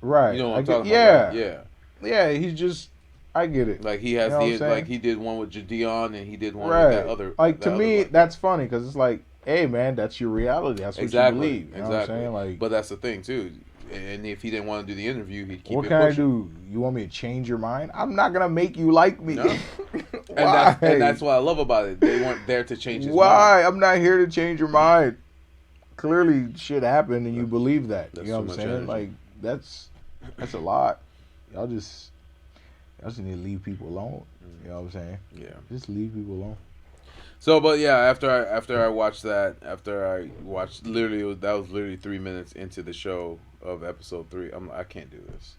Right. You know what I I'm get- talking yeah. about? Right? Yeah. Yeah, he's just, I get it. Like he has You know what I'm saying? like he did one with Jadeon and he did one Right. with that other. Like, that to other me, black that's funny because it's like, hey, man, that's your reality. That's what exactly. you believe. You know what I'm Exactly. saying? Like, But that's the thing too. And if he didn't want to do the interview, he'd keep what it can I pushing. do? You want me to change your mind? I'm not going to make you like me. No. Why? And that's what I love about it. They weren't there to change his mind. Why? I'm not here to change your mind. Clearly, shit happened, and you believe that. That's You know too what I'm much saying? energy. Like, that's a lot. Y'all just need to leave people alone. You know what I'm saying? Yeah. Just leave people alone. So, but yeah, after I watched that, literally that was literally 3 minutes into the show of episode 3. I can't do this.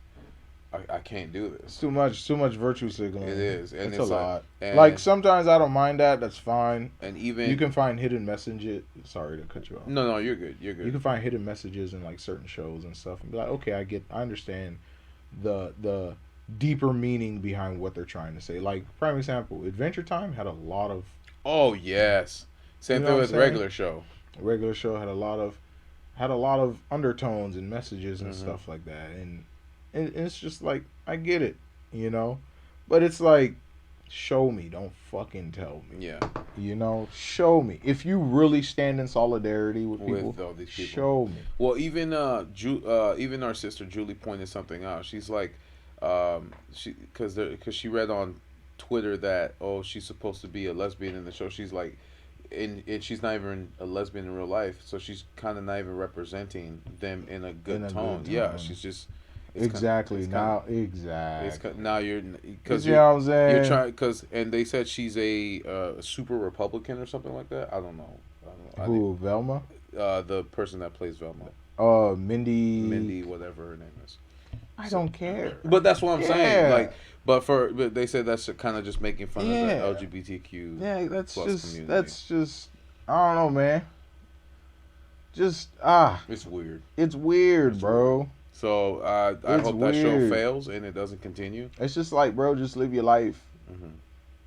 I can't do It's this. too much virtue signaling. It is, and it's it's a like- lot. and- Like, sometimes I don't mind that. That's fine. And even You can find hidden messages. Sorry to cut you off. no, you're good. You're good. You can find hidden messages in like certain shows and stuff, and be like, okay, I understand the deeper meaning behind what they're trying to say. Like, prime example, Adventure Time had a lot of Oh yes. Same You know thing what with I'm saying? regular show. regular show had a lot of undertones and messages and stuff like that, and it's just like, I get it, but it's like, show me, don't fucking tell me. Yeah. Show me. If you really stand in solidarity with people, With all these people. show me. Well, even even our sister Julie pointed something out. She's like, because she read on Twitter that she's supposed to be a lesbian in the show. She's like, and she's not even a lesbian in real life, so she's kind of not even representing them in a good tone. Yeah, she's just Exactly. exactly. Now you're because You know what I'm saying? you're trying and they said she's a super Republican or something like that. I don't know. Who, Velma? The person that plays Velma. Mindy. Mindy, whatever her name is. I don't care. But that's what I'm saying. Yeah. Like, but they said that's kind of just making fun of the LGBTQ Yeah, that's plus just community. that's just I don't know, man. Just It's weird. it's weird, bro. Weird. So I It's hope that show weird. fails and it doesn't continue. It's just like, bro, just live your life. Mm-hmm. You know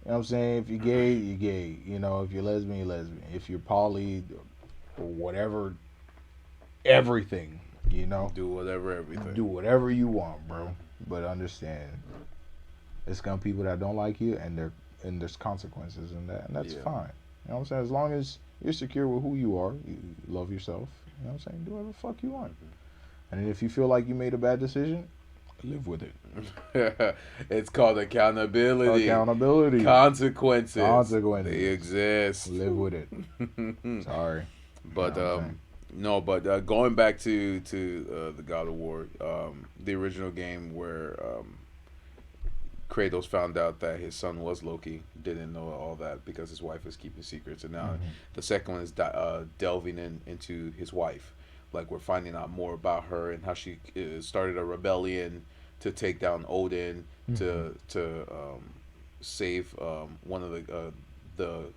what I'm saying? If you're gay, you're gay. You know, if you're lesbian, you're lesbian. If you're poly or whatever, everything, you know. Do everything. Do whatever you want, bro. But understand, there's gonna be people that don't like you, and there's consequences in that, and that's fine. You know what I'm saying? As long as you're secure with who you are, you love yourself. You know what I'm saying? Do whatever the fuck you want. And if you feel like you made a bad decision, live with it. It's called accountability. Accountability. Consequences. Consequences. They exist. Live with it. Sorry. But You know what I'm no, but going back to the God of War, the original game where Kratos found out that his son was Loki, didn't know all that because his wife was keeping secrets, and now the second one is delving into his wife. Like, we're finding out more about her and how she started a rebellion to take down Odin, to save one of the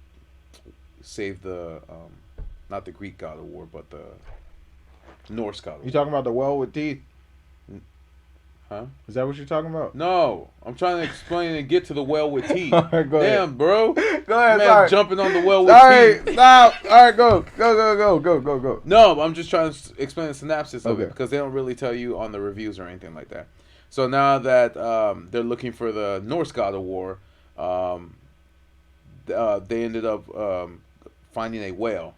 save the not the Greek God of War, but the Norse God of War. You talking about the well with teeth? Huh? Is that what you're talking about? No, I'm trying to explain and get to the well with teeth. All right, go Damn, ahead. bro. Go ahead. Man, Sorry. jumping on the well with Sorry. teeth. Stop. All right, go. No, I'm just trying to explain the synopsis of Okay. it because they don't really tell you on the reviews or anything like that. So now that they're looking for the Norse God of War, they ended up finding a whale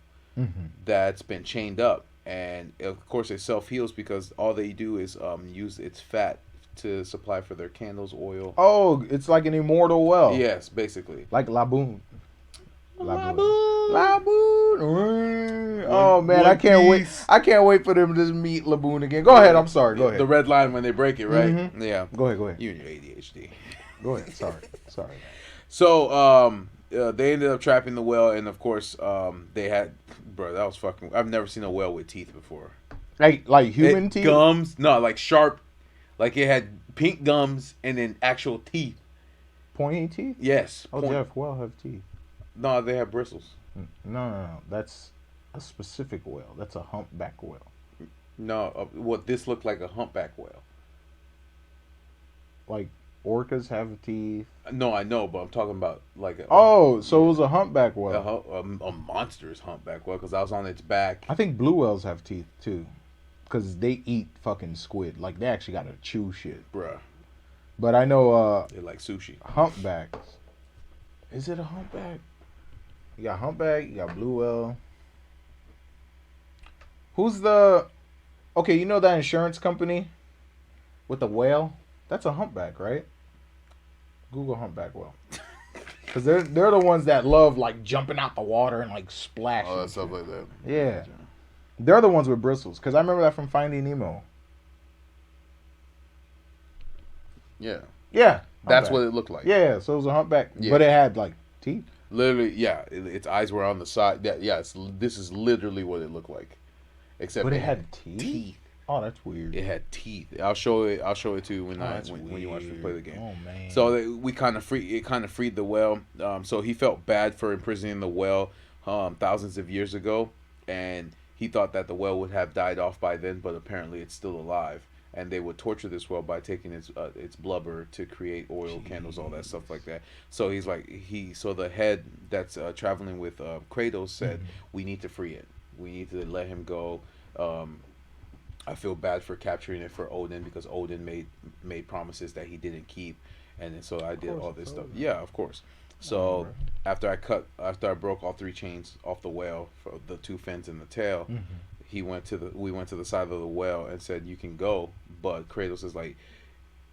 that's been chained up. And of course, it self-heals because all they do is use its fat to supply for their candles, oil. Oh, it's like an immortal well. Yes, basically. Like Laboon. Laboon. Oh man, I can't wait. I can't wait for them to just meet Laboon again. Go ahead. I'm sorry. Go ahead. The red line when they break it, right? Yeah. Go ahead. You and your ADHD. Go ahead. Sorry. So they ended up trapping the whale, and of course they had, bro, that was fucking. I've never seen a whale with teeth before. Like human teeth. Gums, no, like sharp, like it had pink gums and then actual teeth. Pointy teeth. Yes. Oh, Jeph, whale have teeth. No, they have bristles. No. That's a specific whale. That's a humpback whale. No, what this looked like a humpback whale. Like orcas have teeth. No, I know, but I'm talking about like So it was a humpback whale. a monster's humpback whale because I was on its back. I think blue whales have teeth too, because they eat fucking squid. Like they actually gotta chew shit. Bruh. But I know They're like sushi. humpbacks. Is it a humpback? You got humpback. You got blue whale. Who's the? Okay, you know that insurance company with the whale? That's a humpback, right? Google humpback whale. Because they're the ones that love like jumping out the water and like splashing. Oh, that stuff like that. Yeah. They're the ones with bristles. Because I remember that from Finding Nemo. Yeah. Yeah. That's humpback. what it looked like. Yeah, so it was a humpback. Yeah. But it had like teeth. Literally, yeah. Its eyes were on the side. This is literally what it looked like. Except But it had teeth? Oh, that's weird. It had teeth. I'll show it to you when That's when you watch me play the game. Oh man. So we kind of freed the whale. So he felt bad for imprisoning the whale thousands of years ago, and he thought that the whale would have died off by then, but apparently it's still alive. And they would torture this whale by taking its blubber to create oil, candles, all that stuff like that. So he's like so the head that's traveling with Kratos said, we need to free it. We need to let him go. I feel bad for capturing it for Odin because Odin made promises that he didn't keep, and then so I did all this stuff. Yeah, of course. So after I broke all three chains off the whale for the two fins and the tail, we went to the side of the whale and said you can go, but Kratos is like,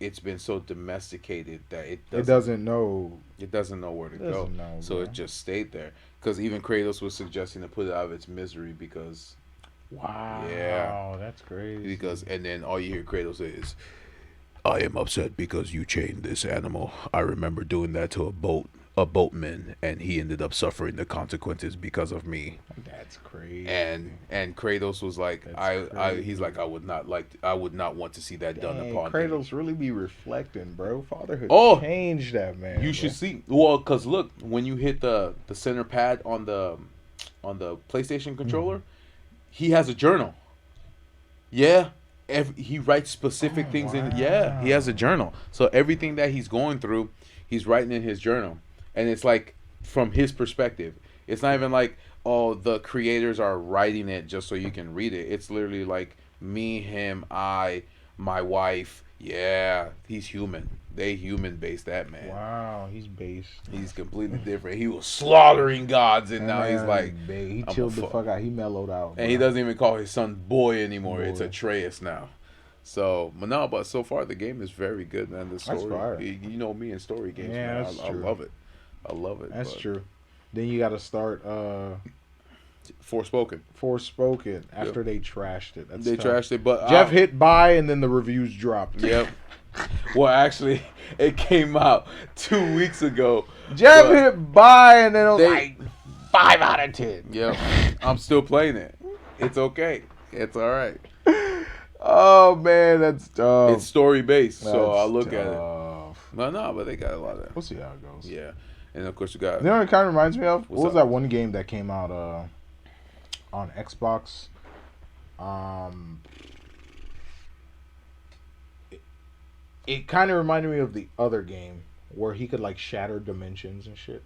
it's been so domesticated that it doesn't know where to go, so it just stayed there. Because even Kratos was suggesting to put it out of its misery because. Wow. Yeah. That's crazy. And then all you hear Kratos is, I am upset because you chained this animal. I remember doing that to a boat a boatman, and he ended up suffering the consequences because of me. That's crazy. And Kratos was like, he's like, I would not want to see that done upon me. Kratos really be reflecting, bro. Fatherhood changed that man. You should see. Well, cause look, when you hit the center pad on the PlayStation controller, he has a journal. Yeah. He writes specific things in. Yeah, he has a journal. So everything that he's going through, he's writing in his journal, and it's like from his perspective. It's not even like, oh, the creators are writing it just so you can read it. It's literally like me, him, I, my wife. Yeah, he's human. They human based that man. Wow, he's based. He's completely different. He was slaughtering gods, and now he's like, he chilled the fuck out. He mellowed out, and he doesn't even call his son boy anymore. It's Atreus now. So, but so far the game is very good, man. The story, you know me in story games, man. I love it. I love it. That's true. Then you got to start Forspoken after they trashed it. They trashed it, but Jeph hit buy, and then the reviews dropped. Yep. Well, actually, it came out 2 weeks ago. Jeph hit buy, and then it was like 5 out of 10. Yep. I'm still playing it. It's okay. It's all right. Oh man, that's tough. It's story based, so I'll look at it. No, but they got a lot of. We'll see how it goes. Yeah, and of course you got. You know what it kind of reminds me of? What was that one game that came out on Xbox? It kind of reminded me of the other game where he could like shatter dimensions and shit.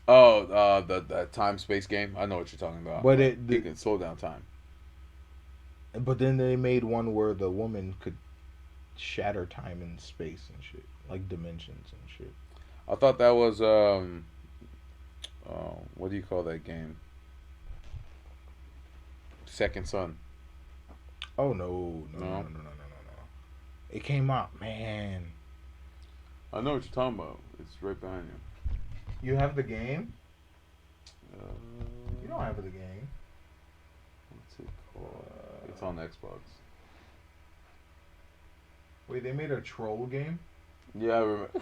Oh, the time space game. I know what you're talking about. But you can slow down time. But then they made one where the woman could shatter time and space and shit, like dimensions and shit. I thought that was what do you call that game? Second Son. Oh no. It came out, man. I know what you're talking about. It's right behind you. You have the game? You don't have the game. What's it called? It's on Xbox. Wait, they made a troll game? Yeah, I remember.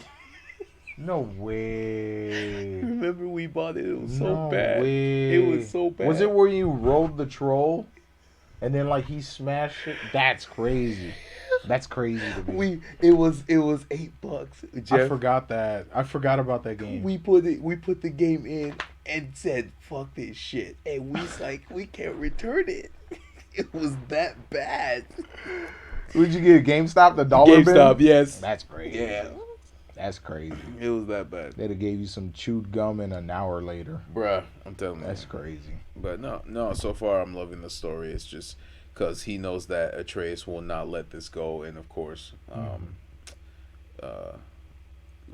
No way. Remember we bought it? It was so No bad. way. It was so bad. Was it where you rolled the troll and then like he smashed it? That's crazy. That's crazy to me. It was $8. Jeph, I forgot that. I forgot about that game. We put the game in and said fuck this shit, and we can't return it. It was that bad. What'd you get? GameStop, the dollar bin? GameStop, yes. That's crazy. Yeah. That's crazy. It was that bad. They'd have gave you some chewed gum and an hour later. Bruh, I'm telling you. That's crazy. But no, so far I'm loving the story. It's just because he knows that Atreus will not let this go. And of course,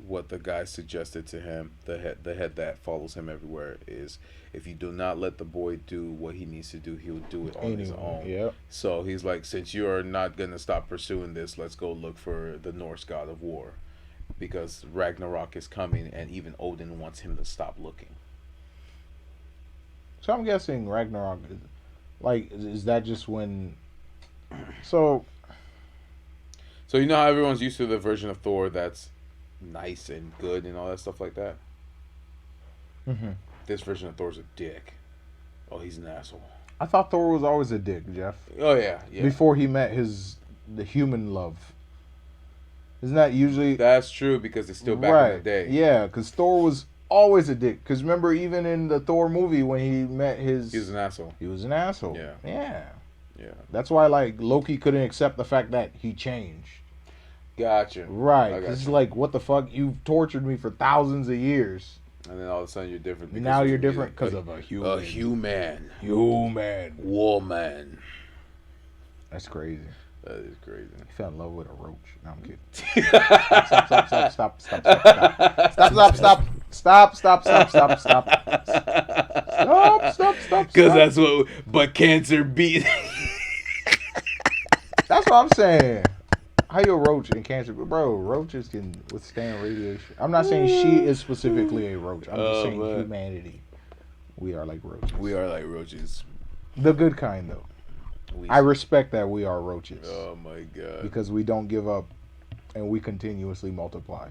what the guy suggested to him, the head that follows him everywhere, is if you do not let the boy do what he needs to do, he'll do it on his own. Yep. So he's like, since you're not going to stop pursuing this, let's go look for the Norse god of war. Because Ragnarok is coming, and even Odin wants him to stop looking. So I'm guessing Ragnarok, is that just when... So you know how everyone's used to the version of Thor that's nice and good and all that stuff like that? Mm-hmm. This version of Thor's a dick. Oh, he's an asshole. I thought Thor was always a dick, Jeph. Oh, yeah. Before he met the human love. Isn't that usually... That's true, because it's still back in the day. Yeah, because Thor was always a dick. Because remember, even in the Thor movie, when he met his... He was an asshole. He was an asshole. Yeah. That's why, like, Loki couldn't accept the fact that he changed. Gotcha. Right. It's like, what the fuck? You've tortured me for thousands of years. And then all of a sudden you're different. Now you're different because of a human. A human. Human. Woman. That's crazy. That is crazy. He fell in love with a roach. No, I'm kidding. Stop. Because that's what... But cancer beat... That's what I'm saying. How you a roach and cancer? Bro, roaches can withstand radiation. I'm not saying she is specifically a roach. I'm just saying humanity. We are like roaches. We are like roaches. The good kind, though. I respect that we are roaches. Oh, my God. Because we don't give up and we continuously multiply.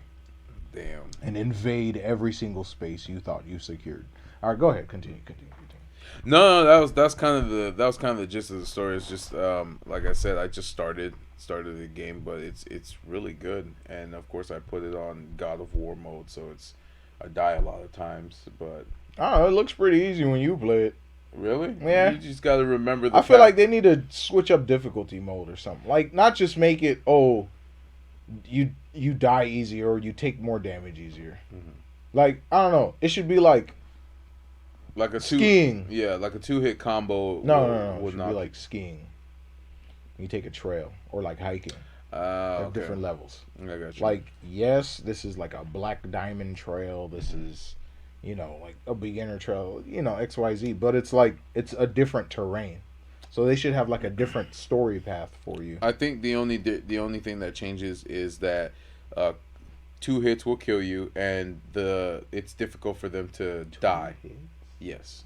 Damn. and invade every single space you thought you secured. All right, go ahead. Continue. No, that's kind of the gist of the story. It's just like I said, I just started the game, but it's really good. And of course, I put it on God of War mode, so I die a lot of times, but Oh, it looks pretty easy when you play it. really, Yeah. you just got to remember. I feel like they need to switch up difficulty mode or something. Like, not just make it, you die easier or you take more damage easier. Mhm. Like, I don't know. It should be like a skiing. Yeah, like a 2-hit combo. No. It would should not be like skiing. You take a trail or like hiking at okay. different levels. I got you. Like, yes, this is like a black diamond trail. This is, like a beginner trail, XYZ. But it's like, it's a different terrain. So they should have like a different story path for you. I think the only thing that changes is that 2 hits will kill you, and it's difficult for them to die. Yes,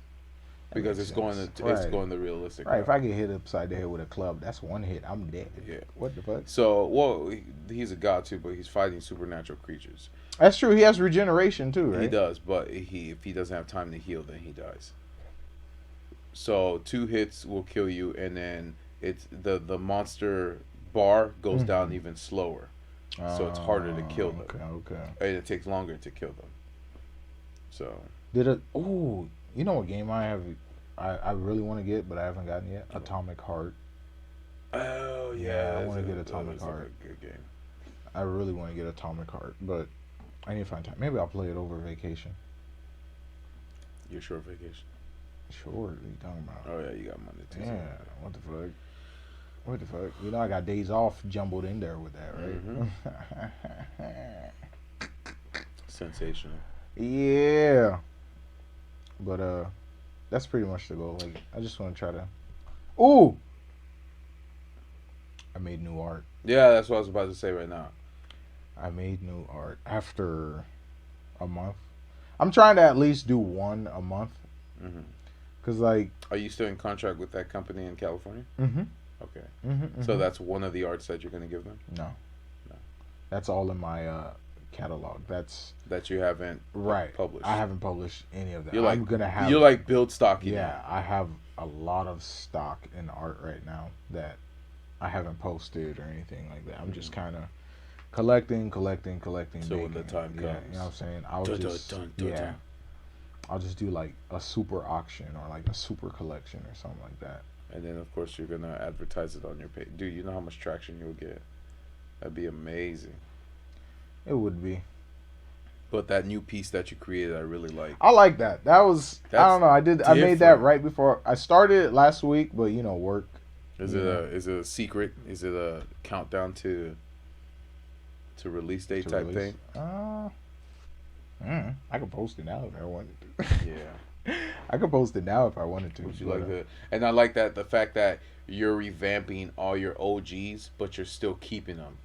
because it's going the realistic. Right. route. If I get hit upside the head with a club, that's one hit. I'm dead. Yeah. What the fuck? So, well, he's a god too, but he's fighting supernatural creatures. That's true. He has regeneration too, right? He does, but if he doesn't have time to heal, then he dies. So 2 hits will kill you, and then it's the monster bar goes down even slower, so it's harder to kill them. Okay. And it takes longer to kill them. So You know what game I really want to get, but I haven't gotten yet? Atomic Heart. Oh Yeah, I want to get Atomic Heart. Like a good game. I really want to get Atomic Heart, but I need to find time. Maybe I'll play it over vacation. Your short vacation. Sure, what are you talking about? Oh yeah, you got Monday, Tuesday. Yeah, what the fuck? What the fuck? I got days off jumbled in there with that, right? Sensational. Yeah. But that's pretty much the goal. Like, I just want to try to. Ooh. I made new art. Yeah, that's what I was about to say right now. I made new art after a month. I'm trying to at least do one a month. Mm-hmm. Cause like. Are you still in contract with that company in California? Mm-hmm. Okay. Mm-hmm. So that's one of the arts that you're gonna give them? No. No. That's all in my catalog. That you haven't published. I haven't published any of that. You're like, I'm gonna have. You're like build stock. Yeah, I have a lot of stock in art right now that I haven't posted or anything like that. I'm just kind of collecting. So when the time comes, you know what I'm saying? I'll just do like a super auction or like a super collection or something like that. And then of course you're gonna advertise it on your page. Dude, you know how much traction you'll get? That'd be amazing. It would be. But that new piece that you created, I really like. I like that. I don't know. I made that different. right before I started it last week, but work. Is it a secret? Is it a countdown to release date type thing? I could post it now if I wanted to. Yeah. I could post it now if I wanted to. Would you like that? And I like the fact that you're revamping all your OGs, but you're still keeping them.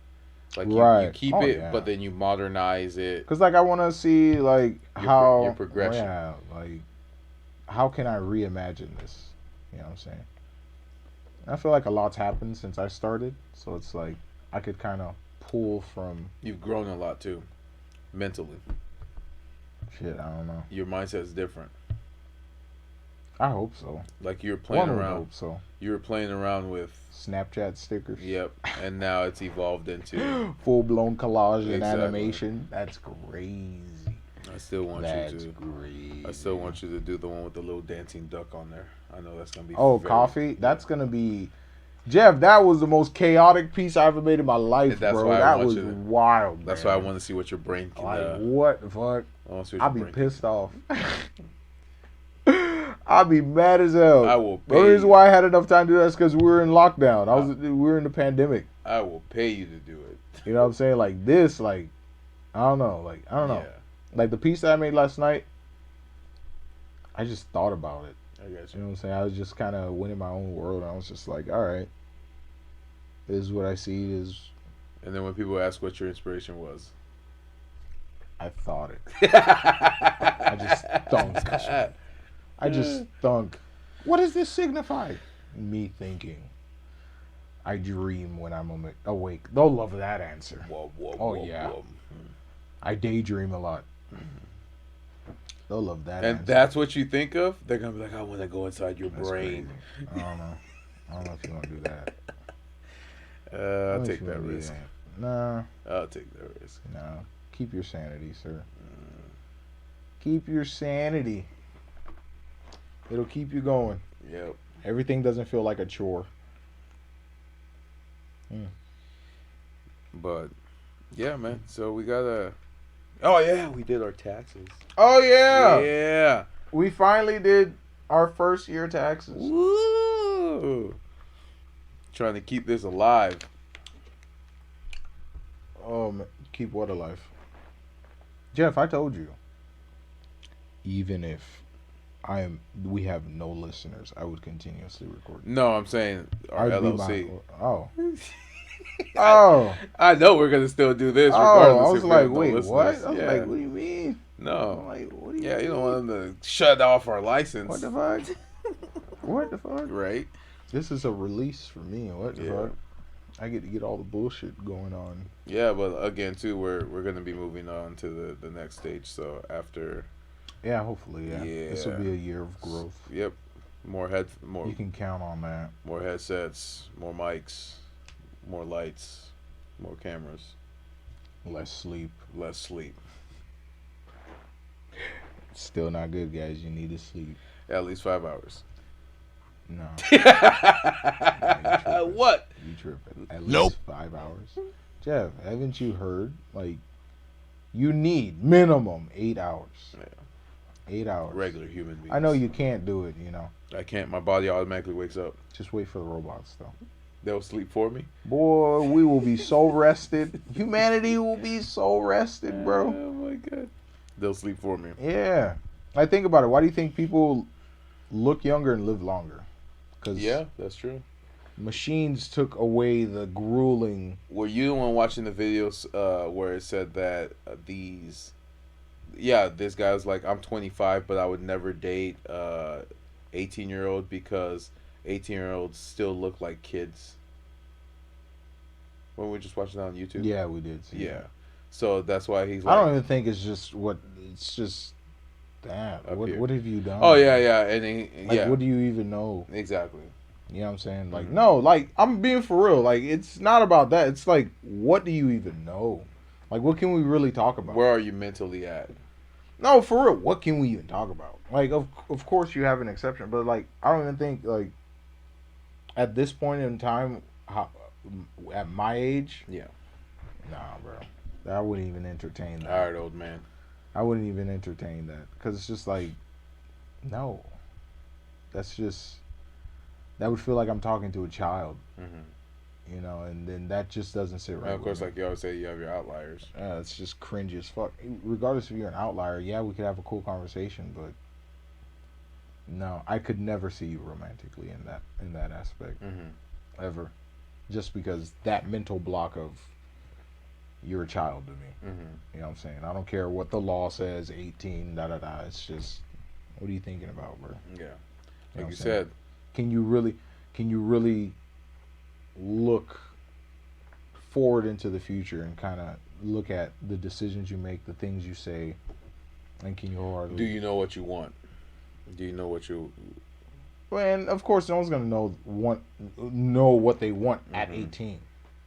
Like you keep it, but then you modernize it. Cause like I want to see like how your progression. Yeah, like how can I reimagine this? You know what I'm saying? I feel like a lot's happened since I started, so it's like I could kind of pull from. You've grown a lot too, mentally. Shit, I don't know. Your mindset's different. I hope so. Like you're playing One would around. hope so. You were playing around with Snapchat stickers. Yep, and now it's evolved into full blown collage and Exactly. animation. That's crazy. I still want That's you to. crazy. I still want you to do the one with the little dancing duck on there. I know that's gonna be. Oh, very- coffee. That's gonna be. Jeph, that was the most chaotic piece I ever made in my life, That's bro. why I That want was you to- wild. That's man. why I want to see what your brain can. Like, what the fuck? I want to see what I'll your be brain pissed off. I'll be mad as hell. I will The only pay reason you. why I had enough time to do that is because we were in lockdown. We were in the pandemic. I will pay you to do it. You know what I'm saying? Like this, like I don't know. Yeah, Like the piece that I made last night, I just thought about it. I got You know you. what I'm saying? I was just kind of went in my own world. And I was just like, all right, this is what I see. And then when people ask what your inspiration was, I thought it. I just thunk. I just thunk. What does this signify? Me thinking. I dream when I'm awake. They'll love that answer. Whoa, whoa, Oh, whoa, yeah. whoa. I daydream a lot. They'll love that. And answer. that's what you think of? They're going to be like, I want to go inside your That's brain. crazy. I don't know. I don't know if you want to do that. I'll take that risk. Nah. I'll take that risk. No. Keep your sanity, sir. Keep your sanity. It'll keep you going. Yep. Everything doesn't feel like a chore. But, yeah, man. So we got to... Oh, yeah. We did our taxes. Oh, yeah. Yeah. We finally did our first year taxes. Woo! Trying to keep this alive. Man. Keep what alive? Jeph, I told you. Even if we have no listeners, I would continuously record. No, I'm saying our LLC. Oh. Oh. I know we're going to still do this Oh, regardless I was if we like, have no wait, listeners. what? I was Yeah. like, what do you mean? No. I'm like, what do you Yeah, mean? you don't want them to shut off our license. What the fuck? What the fuck? Right? This is a release for me. What the fuck? I get to get all the bullshit going on. Yeah, but again, too, we're going to be moving on to the next stage. So after... Yeah, hopefully, yeah. This will be a year of growth. Yep. More You can count on that. more headsets, more mics, more lights, more cameras, Less sleep. less sleep. Still not good, guys. You need to sleep. At least 5 hours. No. What? You tripping. At least 5 hours. Jeph, haven't you heard? Like, you need minimum 8 hours. Yeah. 8 hours. Regular human beings. I know you can't do it, you know. I can't. My body automatically wakes up. Just wait for the robots, though. They'll sleep for me. Boy, we will be so rested. Humanity will be so rested, bro. Oh my god. They'll sleep for me. Yeah. I think about it. Why do you think people look younger and live longer? Because Yeah, that's true. machines took away the grueling. Were you the one watching the videos where it said that this guy was like, I'm 25, but I would never date 18-year-old because 18-year-olds still look like kids. When we were just watching that on YouTube? Yeah, we did see Yeah. that. So that's why he's like... I don't even think it's just what. It's just that. Up here. What have you done? Oh, yeah. And Like, what do you even know? Exactly. You know what I'm saying? Like, Mhm. no, like, I'm being for real. Like, it's not about that. It's like, what do you even know? Like, what can we really talk about? Where are you mentally at? No, for real. What can we even talk about? Like, of course you have an exception, but like, I don't even think like at this point in time, at my age, Yeah. nah, bro, I wouldn't even entertain that. All right, old man. I wouldn't even entertain that because it's just like, no, that would feel like I'm talking to a child, Mm-hmm. you know, and then that just doesn't sit right. And of course, with me. like you always say, you have your outliers. It's just cringy as fuck. Regardless if you're an outlier, yeah, we could have a cool conversation, but no, I could never see you romantically in that aspect Mm-hmm. ever, just because that mental block of you're a child to me. Mm-hmm. You know what I'm saying? I don't care what the law says, 18, da da da. It's just, what are you thinking about, bro? Yeah. You know Like what you I'm saying? said, Can you really look forward into the future and kind of look at the decisions you make, the things you say, and can you wholeheartedly... do you know what you want? Do you know what you... Well, and of course, no one's gonna know what they want at 18.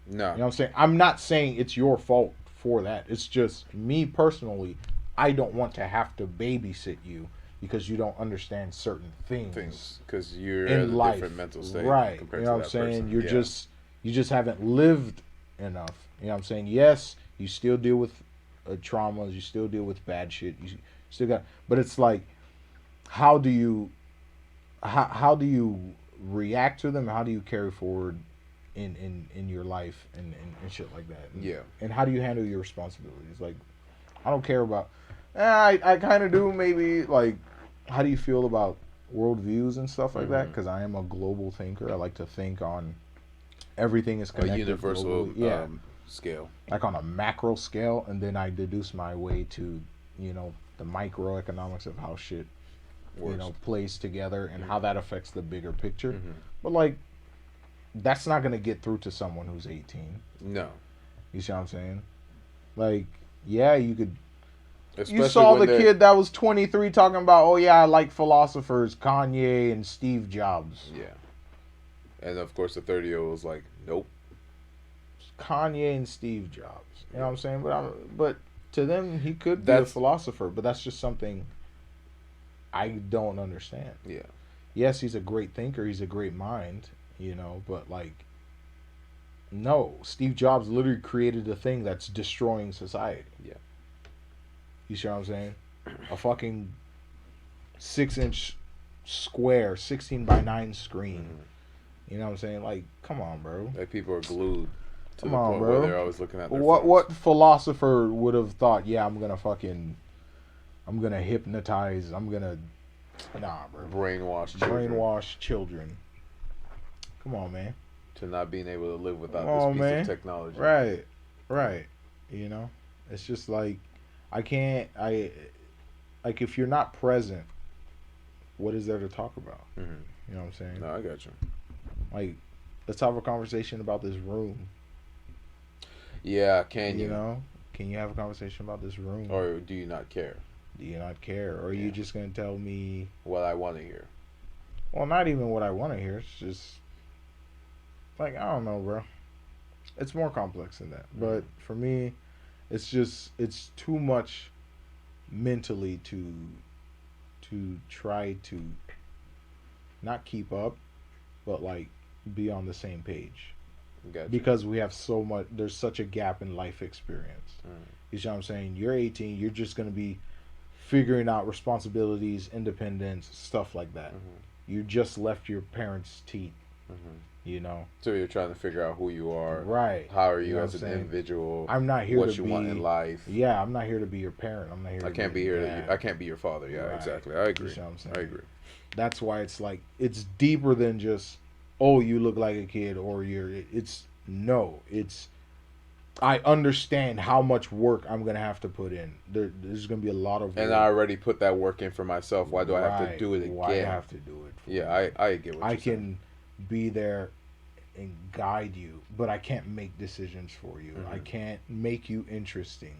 No. You know what I'm saying? I'm not saying it's your fault for that. It's just me personally. I don't want to have to babysit you because you don't understand certain things because you're in at a life. different mental state, right? compared You know to what I'm that saying? person. You just haven't lived enough. You know what I'm saying? Yes, you still deal with traumas. You still deal with bad shit. You still got, but it's like, how do you react to them? How do you carry forward in your life and shit like that? And how do you handle your responsibilities? Like, I don't care about. I kind of do, maybe. Like, how do you feel about worldviews and stuff like that? Because I am a global thinker. I like to think on everything is connected. A universal scale. Like on a macro scale, and then I deduce my way to, the microeconomics of how shit, Works. plays together and how that affects the bigger picture. Mm-hmm. But like, that's not gonna get through to someone who's 18. No. You see what I'm saying? Like, yeah, you could. Especially You saw when the they're- kid that was 23 talking about, oh yeah, I like philosophers, Kanye and Steve Jobs. Yeah. And of course, the 30-year-old was like, "Nope." Kanye and Steve Jobs. You know what I'm saying? But to them, he could be a That's- philosopher. But that's just something I don't understand. Yeah. Yes, he's a great thinker. He's a great mind. But like, no, Steve Jobs literally created a thing that's destroying society. Yeah. You see what I'm saying? A fucking 6-inch square, 16 by 9 screen. Mm-hmm. You know what I'm saying? Like, come on, bro. Like people are glued to Come the on, point bro. where they're always looking at their What phones. what philosopher would have thought, yeah, I'm gonna hypnotize, nah, bro. Brainwash children. Come on, man. to not being able to live without Come on, this piece man. of technology. Right. It's just like like if you're not present, what is there to talk about? Mm-hmm. You know what I'm saying? No, I got you. Like, let's have a conversation about this room. Yeah, can you? You know? Can you have a conversation about this room? Or do you not care? Do you not care? Or are you just going to tell me... What I want to hear. Well, not even what I want to hear. It's just... Like, I don't know, bro. It's more complex than that. But for me, it's too much mentally to try to not keep up, but like be on the same page. Gotcha. Because we have there's such a gap in life experience. You see what I'm saying? You're 18, you're just going to be figuring out responsibilities, independence, stuff like that. You just left your parents' teeth, So you're trying to figure out who you are. Right. How are you, know as what an I'm saying? individual? I'm not here what to you be, want in life. Yeah, I'm not here to be your parent. I'm not here I can't be your here. dad. I can't be your father. Yeah, Right. exactly. I agree. You see what I'm saying? I agree. That's why it's like, it's deeper than just, oh, you look like a kid, or I understand how much work I'm going to have to put in. There's going to be a lot of work. And I already put that work in for myself. Why do I have to do it again? Why I have to do it for you? I get what I you're saying. can be there and guide you, but I can't make decisions for you. I can't make you interesting.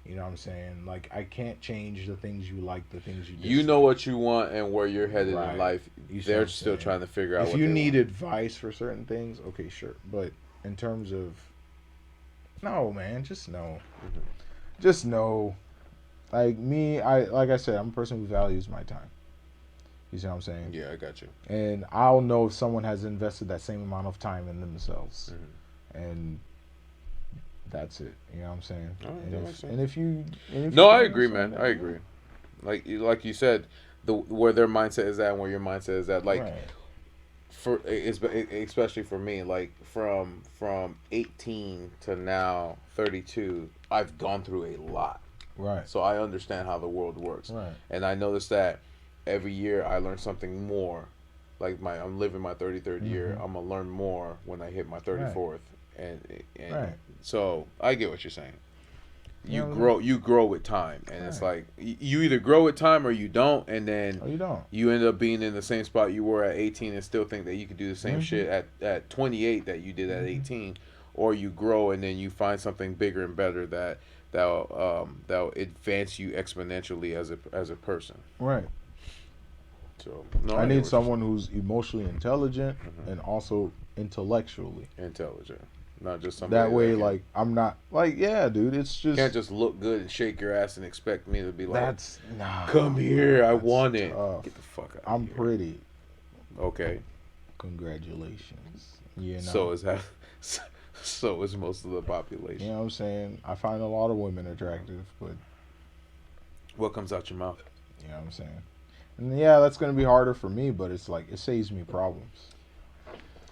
You know what I'm saying? Like, I can't change the things you like, the things you dislike. You know what you want and where you're headed Right. in life. You see what They're I'm still saying? trying to figure out If what you they need want. advice for certain things, okay, sure. But in terms of, no, man, just know. Just know. Like me, like I said, I'm a person who values my time. You see what I'm saying? Yeah, I got you. And I'll know if someone has invested that same amount of time in themselves. And that's it. You know what I'm saying? All right, that makes sense. And if you No, I think agree, that's man. something- I agree. Like you said, where their mindset is at and where your mindset is at. Like Right. especially for me, like from 18 to now 32, I've gone through a lot. Right. So I understand how the world works. Right. And I noticed that every year I learn something more. Like I'm living my 33rd year. I'm gonna learn more when I hit my 34th. And Right. so I get what you're saying. You Yeah, you grow with time, and it's Right. like you either grow with time or you don't, and then Oh, you don't. you end up being in the same spot you were at 18 and still think that you could do the same shit at 28 that you did at 18, or you grow and then you find something bigger and better that'll advance you exponentially as a person. Right. So no, I get need what someone who's emotionally intelligent Mm-hmm. and also intellectually. you're saying. Intelligent, not just somebody That way, can- like, I'm not like, yeah, dude. It's you just can't just look good and shake your ass and expect me to be like, that's nah. come here, I that's want it. tough. Get the fuck out. I'm here. pretty. Okay. Congratulations. You know. So is that. So is most of the population. You know what I'm saying? I find a lot of women attractive, but What comes out your mouth? you know what I'm saying? And yeah, that's gonna be harder for me, but it's like it saves me problems.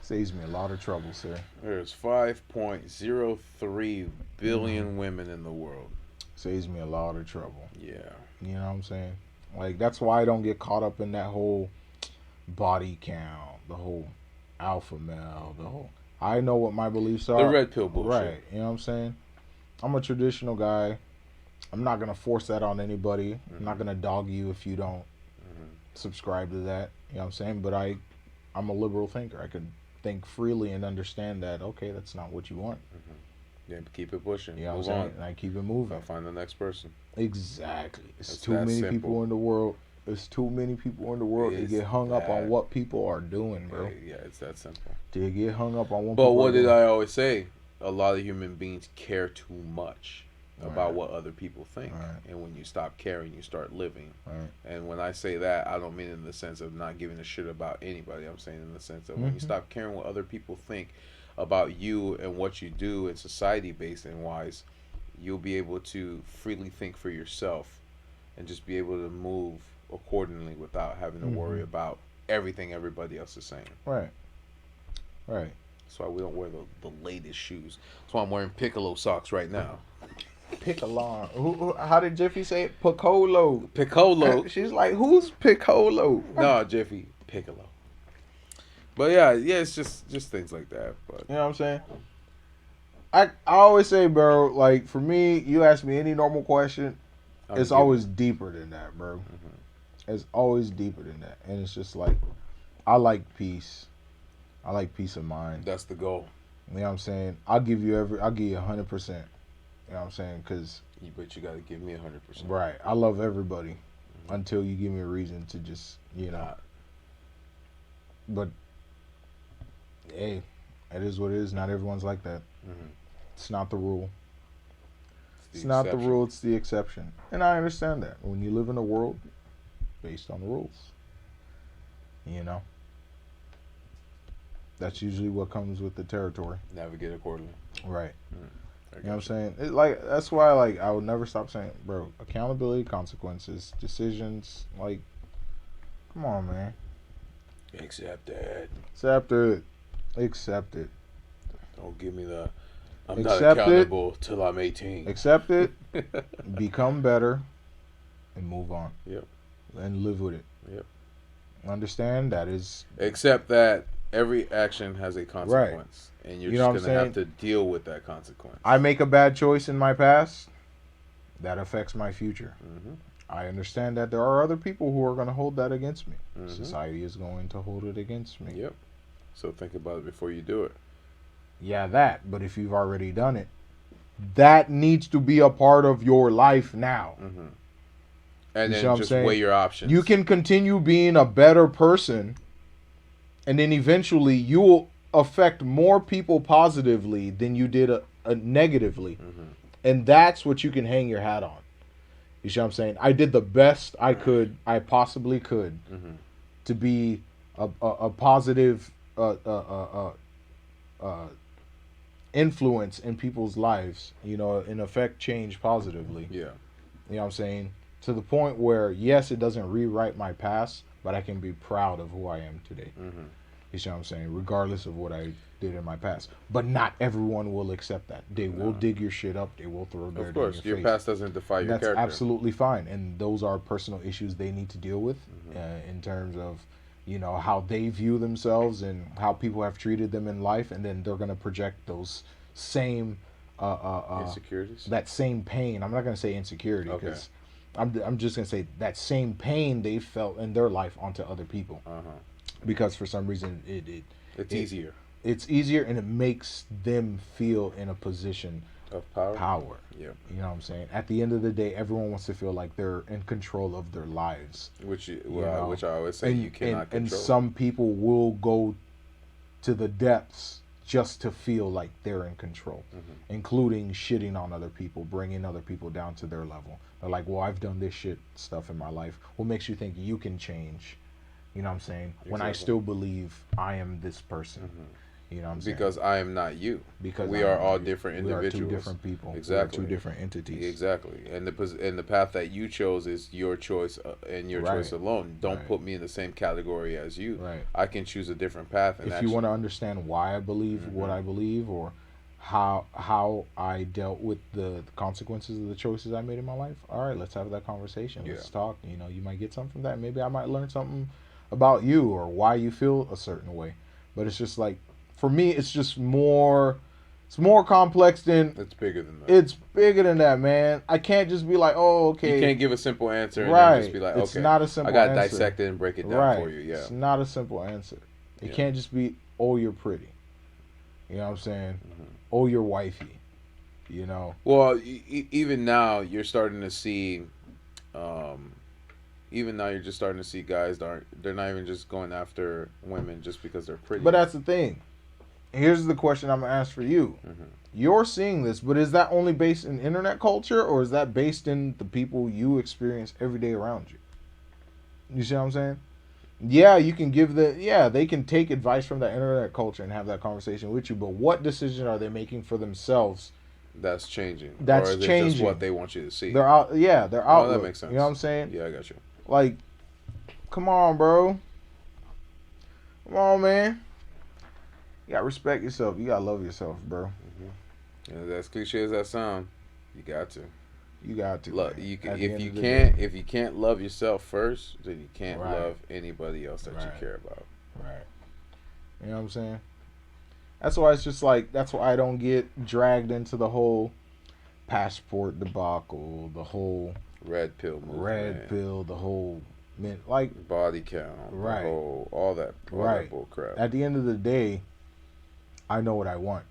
Saves me a lot of trouble, sir. There's 5.03 billion women in the world. Saves me a lot of trouble. Yeah. You know what I'm saying? Like, that's why I don't get caught up in that whole body count, the whole alpha male, the whole. I know what my beliefs are. The red pill bullshit. Right. You know what I'm saying? I'm a traditional guy. I'm not gonna force that on anybody. I'm not gonna dog you if you don't subscribe to that. You know what I'm saying? But I'm a liberal thinker. I can think freely and understand that, okay, that's not what you want. Yeah, keep it pushing. You know Move what I'm on. saying? Like, keep it moving. I'll find the next person. Exactly. It's It's too that many simple. people in the world. There's too many people in the world to It's get hung up on that- what people are doing, bro. Yeah, it's that simple. To get hung up on what But people what are did doing. I always say? A lot of human beings care too much about Right. what other people think. Right. And when you stop caring, you start living. Right. And when I say that, I don't mean in the sense of not giving a shit about anybody. I'm saying in the sense of when you Mhm. stop caring what other people think about you and what you do in society based and wise, you'll be able to freely think for yourself and just be able to move accordingly without having to worry Mhm. about everything everybody else is saying. Right. Right. That's why we don't wear the latest shoes. That's why I'm wearing Piccolo socks right now. Piccolo. How did Jeffy say it? Piccolo. Piccolo. She's like, who's Piccolo? No, Jeffy. Piccolo. But yeah, it's just things like that. But You know what I'm saying? I always say, bro, like, for me, you ask me any normal question, I'm it's giving- always deeper than that, bro. It's always deeper than that. And it's just like, I like peace. I like peace of mind. that's the goal. You know what I'm saying? I'll give you 100%. You know what I'm saying? Because, But you got to give me 100%. right, I love everybody until you give me a reason to just, you know. Nah. But, hey, it is what it is. Not everyone's like that. Mhm. It's not the rule. the It's not the exception. rule, it's the exception. And I understand that. When you live in a world based on the rules, you know, that's usually what comes with the territory. Navigate accordingly. Right. I You know what got I'm saying? It, like, that's why, like, I would never stop saying, bro, accountability, consequences, decisions, like, come on, man. Accept that. Accept it. Accept it. Don't give me the. I'm Accept not it. accountable till I'm 18. Accept it. Become better. And move on. Yep. And live with it. Yep. Understand that is Except that every action has a consequence, and you're You know just what I'm gonna have to deal with that consequence. I make a bad choice in my past, that affects my future. Mhm. I understand that there are other people who are going to hold that against me. Mhm. Society is going to hold it against me. Yep. So think about it before you do it. Yeah, that. But if you've already done it, that needs to be a part of your life now. Mm-hmm. And You see then what I'm just saying? weigh your options. You can continue being a better person, and then eventually you will affect more people positively than you did negatively. Mhm. And that's what you can hang your hat on. You see what I'm saying? I did the best I possibly could, Mhm. to be a positive influence in people's lives, you know, and affect change positively. Yeah. You know what I'm saying? To the point where, yes, it doesn't rewrite my past, but I can be proud of who I am today. Mhm. You see what I'm saying? Regardless of what I did in my past. But not everyone will accept that. They will dig your shit up. They will throw dirt Of course, in your your face. past doesn't define And your that's character. absolutely fine. And those are personal issues they need to deal with, Mm-hmm. in terms of, you know, how they view themselves and how people have treated them in life. And then they're going to project those same Insecurities. that same pain. I'm not going to say insecurity, Okay. because I'm just going to say that same pain they felt in their life onto other people, because for some reason It's easier. it's easier, and it makes them feel in a position Of power. Yeah. Yep. You know what I'm saying? At the end of the day, everyone wants to feel like they're in control of their lives. Which You know? which I always say you cannot and control. some people will go to the depths just to feel like they're in control, including shitting on other people, bringing other people down to their level. They're like, well, I've done this shit stuff in my life. What makes you think you can change? You know what I'm saying? When I Exactly. still believe I am this person. You know what I'm saying? Because I am not you. Because we I are am all not you. different We are individuals. two different people. Exactly. We are two different entities. Exactly. And the path that you chose is your choice and your choice Right. alone. Don't Right. put me in the same category as you. Right. I can choose a different path. And If actually, you want to understand why I believe what I believe, or how I dealt with the consequences of the choices I made in my life, all right, let's have that conversation. Let's Yeah. talk. You know, you might get something from that. Maybe I might learn something about you or why you feel a certain way. But it's just like, for me, it's just more. It's more complex than. it's bigger than that. It's bigger than that, man. I can't just be like, oh, okay. You can't give a simple answer and Right. then just be like, okay, It's not a simple I gotta answer. dissect it and break it down Right. for you. Yeah. It's not a simple answer. It Yeah. can't just be, oh, you're pretty. You know what I'm saying? Mm-hmm. Oh, you're wifey. You know. Well, even now you're starting to see, um, even now you're just starting to see guys that aren't. They're not even just going after women just because they're pretty. But that's the thing. Here's the question I'm gonna ask for you. Mm-hmm. You're seeing this, but is that only based in internet culture, or is that based in the people you experience every day around you? You see what I'm saying? Yeah, you can give they can take advice from that internet culture and have that conversation with you, but what decision are they making for themselves? That's changing. That's or is it changing. just what they want you to see? They're out. Yeah, their Oh, outlook. that makes sense. You know what I'm saying? Yeah, I got you. Like, come on, bro. Come on, man. You gotta respect yourself. You gotta love yourself, bro. Mm-hmm. And as cliche as that sound, you got to. You got to. Love, man. you can, At the end if you of the can't day. if you can't love yourself first, then you can't Right. love anybody else that you Right. care about. Right. You know what I'm saying? That's why it's just like that's why I don't get dragged into the whole passport debacle, the whole Red pill movement, red pill, the whole like body count, Right. all that Right. bull crap. At the end of the day, I know what I want.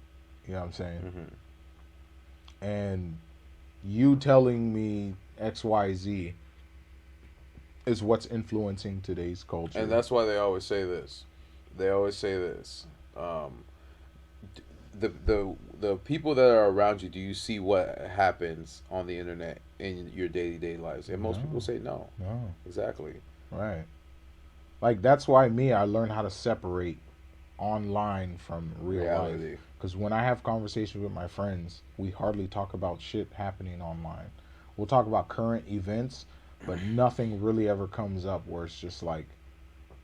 You know what I'm saying? Mm-hmm. And you telling me XYZ is what's influencing today's culture. And that's why they always say this. They always say this. The people that are around you, do you see what happens on the internet in your day-to-day lives? And most people say no. No. Exactly. Right. Like that's why I learned how to separate online from real Reality. life. Because when I have conversations with my friends, we hardly talk about shit happening online. We'll talk about current events, but nothing really ever comes up where it's just like,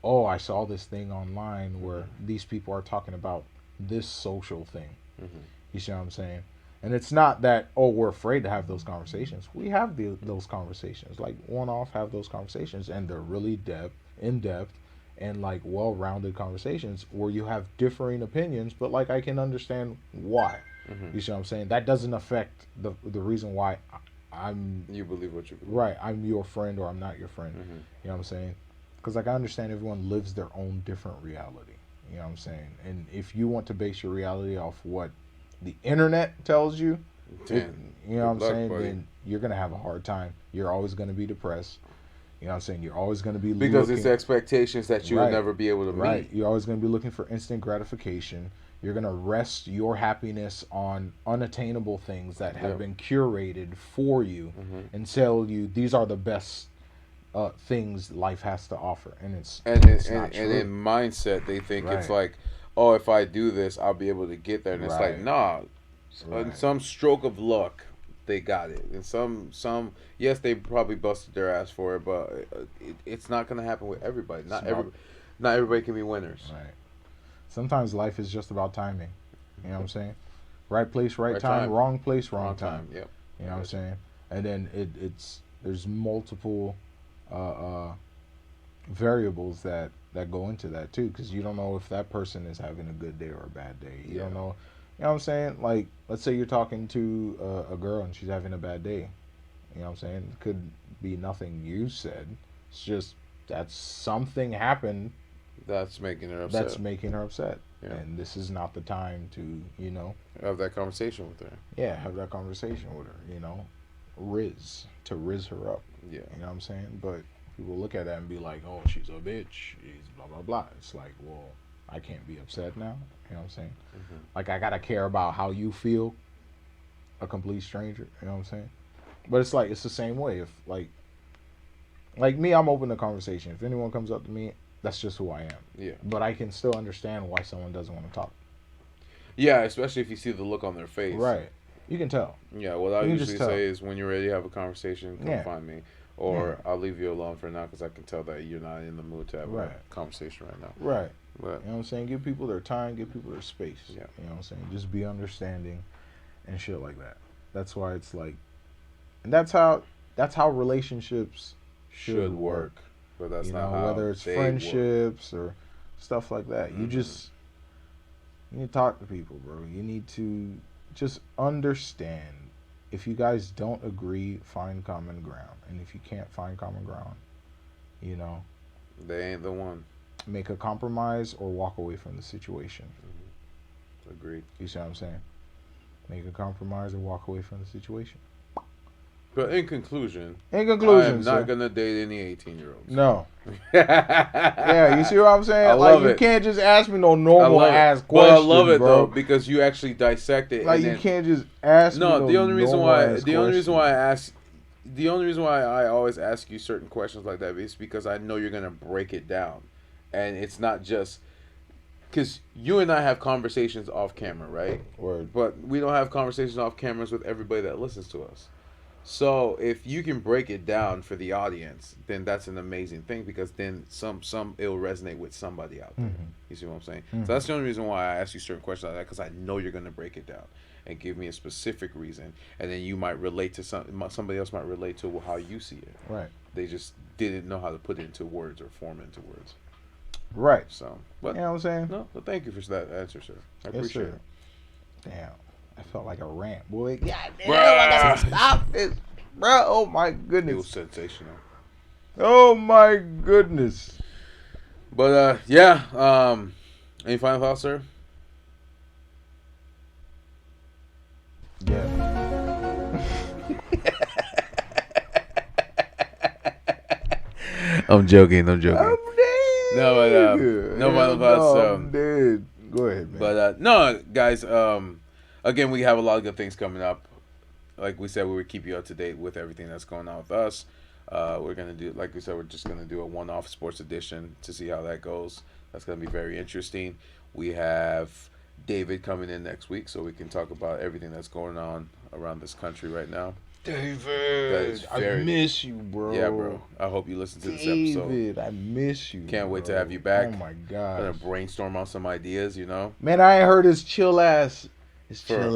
oh, I saw this thing online where these people are talking about this social thing. Mm-hmm. You see what I'm saying? And it's not that, oh, we're afraid to have those conversations. We have those conversations. Like, one off, have those conversations. And they're really in depth, and like well-rounded conversations where you have differing opinions, but like I can understand why. Mm-hmm. You see what I'm saying? That doesn't affect the reason why I'm You believe what you believe. right. I'm your friend or I'm not your friend. Mm-hmm. You know what I'm saying? Because like I understand everyone lives their own different reality. You know what I'm saying? And if you want to base your reality off what the internet tells you, you know what I'm saying, buddy. then you're gonna have a hard time. You're always gonna be depressed. You know what I'm saying? You're always gonna be because it's expectations that you'll Right. never be able to right. meet. You're always gonna be looking for instant gratification. You're gonna rest your happiness on unattainable things that have Yep. been curated for you Mm-hmm. and tell you these are the best things life has to offer, and it's And not and true. in mindset, they think it's Right. like, oh, if I do this, I'll be able to get there. And it's like, Right. nah. In Right. some stroke of luck, they got it. And some, yes, they probably busted their ass for it, but it's not gonna happen with everybody. Not everybody can be winners. Right. Sometimes life is just about timing. You know what I'm saying? Right place, right, time, time. wrong place, wrong time. Yep. You know what I'm saying? And then it's there's multiple variables that go into that too, because you don't know if that person is having a good day or a bad day. You don't know. You know what I'm saying? Like, let's say you're talking to a girl and she's having a bad day. You know what I'm saying? It could be nothing you said. It's just that something happened That's making her upset. that's making her upset. Yeah. And this is not the time to, Have that conversation with her. have that conversation with her, to riz her up. Yeah. You know what I'm saying? But people look at that and be like, oh, she's a bitch. She's blah, blah, blah. It's like, well, I can't be upset now. You know what I'm saying? Mm-hmm. Like, I got to care about how you feel, a complete stranger. You know what I'm saying? But it's like, it's the same way. If, like me, I'm open to conversation. If anyone comes up to me, that's just who I am. Yeah. But I can still understand why someone doesn't want to talk. Yeah, especially if you see the look on their face. Right. You can tell. Yeah, what I You can usually just tell. say is when you're ready to have a conversation, come find me. Or Yeah. I'll leave you alone for now because I can tell that you're not in the mood to have Right. a conversation right now. Right. But You know what I'm saying? Give people their time, give people their space. Yeah. You know what I'm saying? Just be understanding and shit like that. That's why it's like, and that's how relationships should work. But that's You not know, how whether it's they work. friendships or stuff like that. You Mhm. you need to talk to people, bro. You need to just understand. If you guys don't agree, find common ground. And if you can't find common ground, They ain't the one. make a compromise or walk away from the situation. Agreed. You see what I'm saying? make a compromise, or walk away from the situation. But in conclusion, In conclusion, I'm sir, not gonna date any 18-year-olds. no. Yeah, you see what I'm saying? I Like, love you it. can't just ask me no I normal love ass it. But questions, I love it bro. though because you actually dissect it. Like, and you then, can't just ask me no, no the only reason why the only reason why I always ask you certain questions like that is because I know you're gonna break it down, and it's not just because you and I have conversations off camera, right? Word. But we don't have conversations off cameras with everybody that listens to us. So if you can break it down for the audience, then that's an amazing thing because then some it'll resonate with somebody out there. Mhm. You see what I'm saying? Mhm. So that's the only reason why I ask you certain questions like that because I know you're gonna break it down and give me a specific reason, and then you might relate to somebody else might relate to how you see it. Right. They just didn't know how to put it into words or form it into words. Right. So, but You know what I'm saying? no, but thank you for that answer, sir. I Yes, appreciate sir. it. Damn. I felt like a rant, boy. God damn, Bruh. I gotta stop this. Bro, oh my It was goodness. sensational. Oh my goodness. But yeah, any final thoughts, sir? Yeah. I'm joking. I'm dead. No, but no final thoughts. I'm dead. Go ahead, man. But no, guys. Again, we have a lot of good things coming up. Like we said, we would keep you up to date with everything that's going on with us. We're gonna do, like we said, we're just gonna do a one-off sports edition to see how that goes. That's gonna be very interesting. We have David coming in next week, so we can talk about everything that's going on around this country right now. David, I miss you, bro. Yeah, bro. I hope you listen to this episode. David, I miss you. Can't wait to bro. have you back. Oh my Gonna god. brainstorm on some ideas, you know. Man, I ain't heard his chill ass For-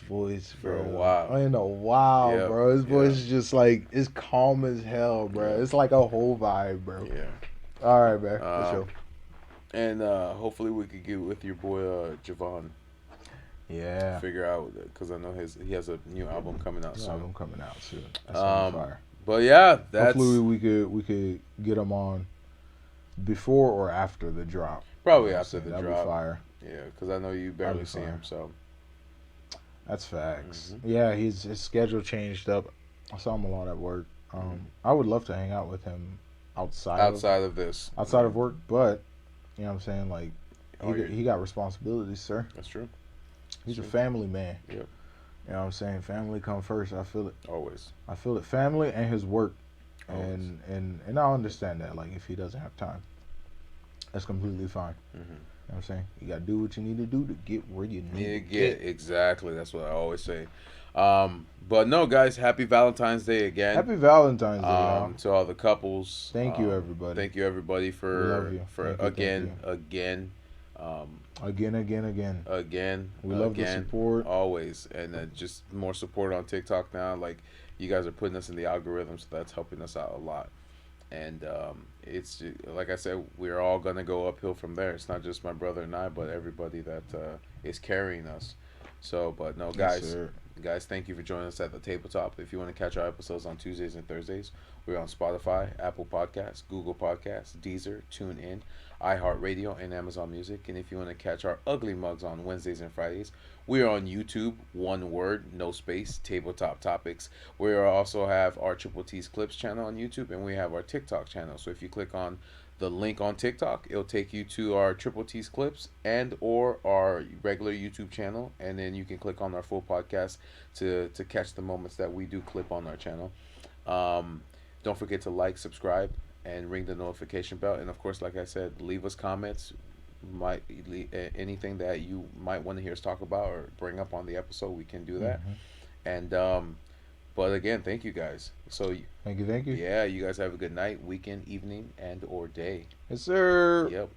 voice for a bro. while. In a while, Yep, bro. His voice yeah. is just like, it's calm as hell, bro. Yeah. It's like a whole vibe, bro. Yeah. All right, man. For sure. And hopefully we could get with your boy Javon. Yeah. Figure out because I know he has a new album coming out New soon. album coming out soon. That's gonna be fire. But yeah, that's Hopefully we could get him on before or after the drop. probably You know what I'm after saying? the That'd drop. be fire. Yeah, because I know you barely be see fire. him. So That's facts. Mm-hmm. Yeah, his schedule changed up. I saw him a lot at work. I would love to hang out with him outside of this, of work, but you know what I'm saying, like Oh, he got responsibilities, sir. that's true. He's a family man. Yep. You know what I'm saying? Family come first. I feel it. Always. I feel it. Family and his work. Always. And I understand that. Like, if he doesn't have time, that's completely fine. Mm-hmm. You know what I'm saying? You got to do what you need to do to get where you need Yeah, to get exactly. That's what I always say. But no, guys, happy Valentine's Day again. Happy Valentine's Day, y'all. To all the couples. Thank you, everybody. Thank you, everybody, We for love you. Thank you, again. Again. We love the support. Always, and just more support on TikTok now. Like, you guys are putting us in the algorithm, so that's helping us out a lot. And it's like I said, we're all gonna go uphill from there. It's not just my brother and I, but everybody that is carrying us. So, but no, guys. Yes, sir. Guys, thank you for joining us at the tabletop. If you want to catch our episodes on Tuesdays and Thursdays, we're on Spotify, Apple Podcasts, Google Podcasts, Deezer, TuneIn, iHeartRadio, and Amazon Music. And if you want to catch our ugly mugs on Wednesdays and Fridays, we're on YouTube, one word, no space, Tabletop Topics. We also have our Triple T's Clips channel on YouTube, and we have our TikTok channel. So if you click on the link on TikTok, it'll take you to our Triple T's Clips and or our regular YouTube channel, and then you can click on our full podcast to catch the moments that we do clip on our channel. Don't forget to like, subscribe, and ring the notification bell. And of course, like I said, leave us comments. Anything that you might want to hear us talk about or bring up on the episode, we can do that. And but again, thank you guys. So Thank you. yeah, you guys have a good night, weekend, evening, and or day. Yes, sir. Yep.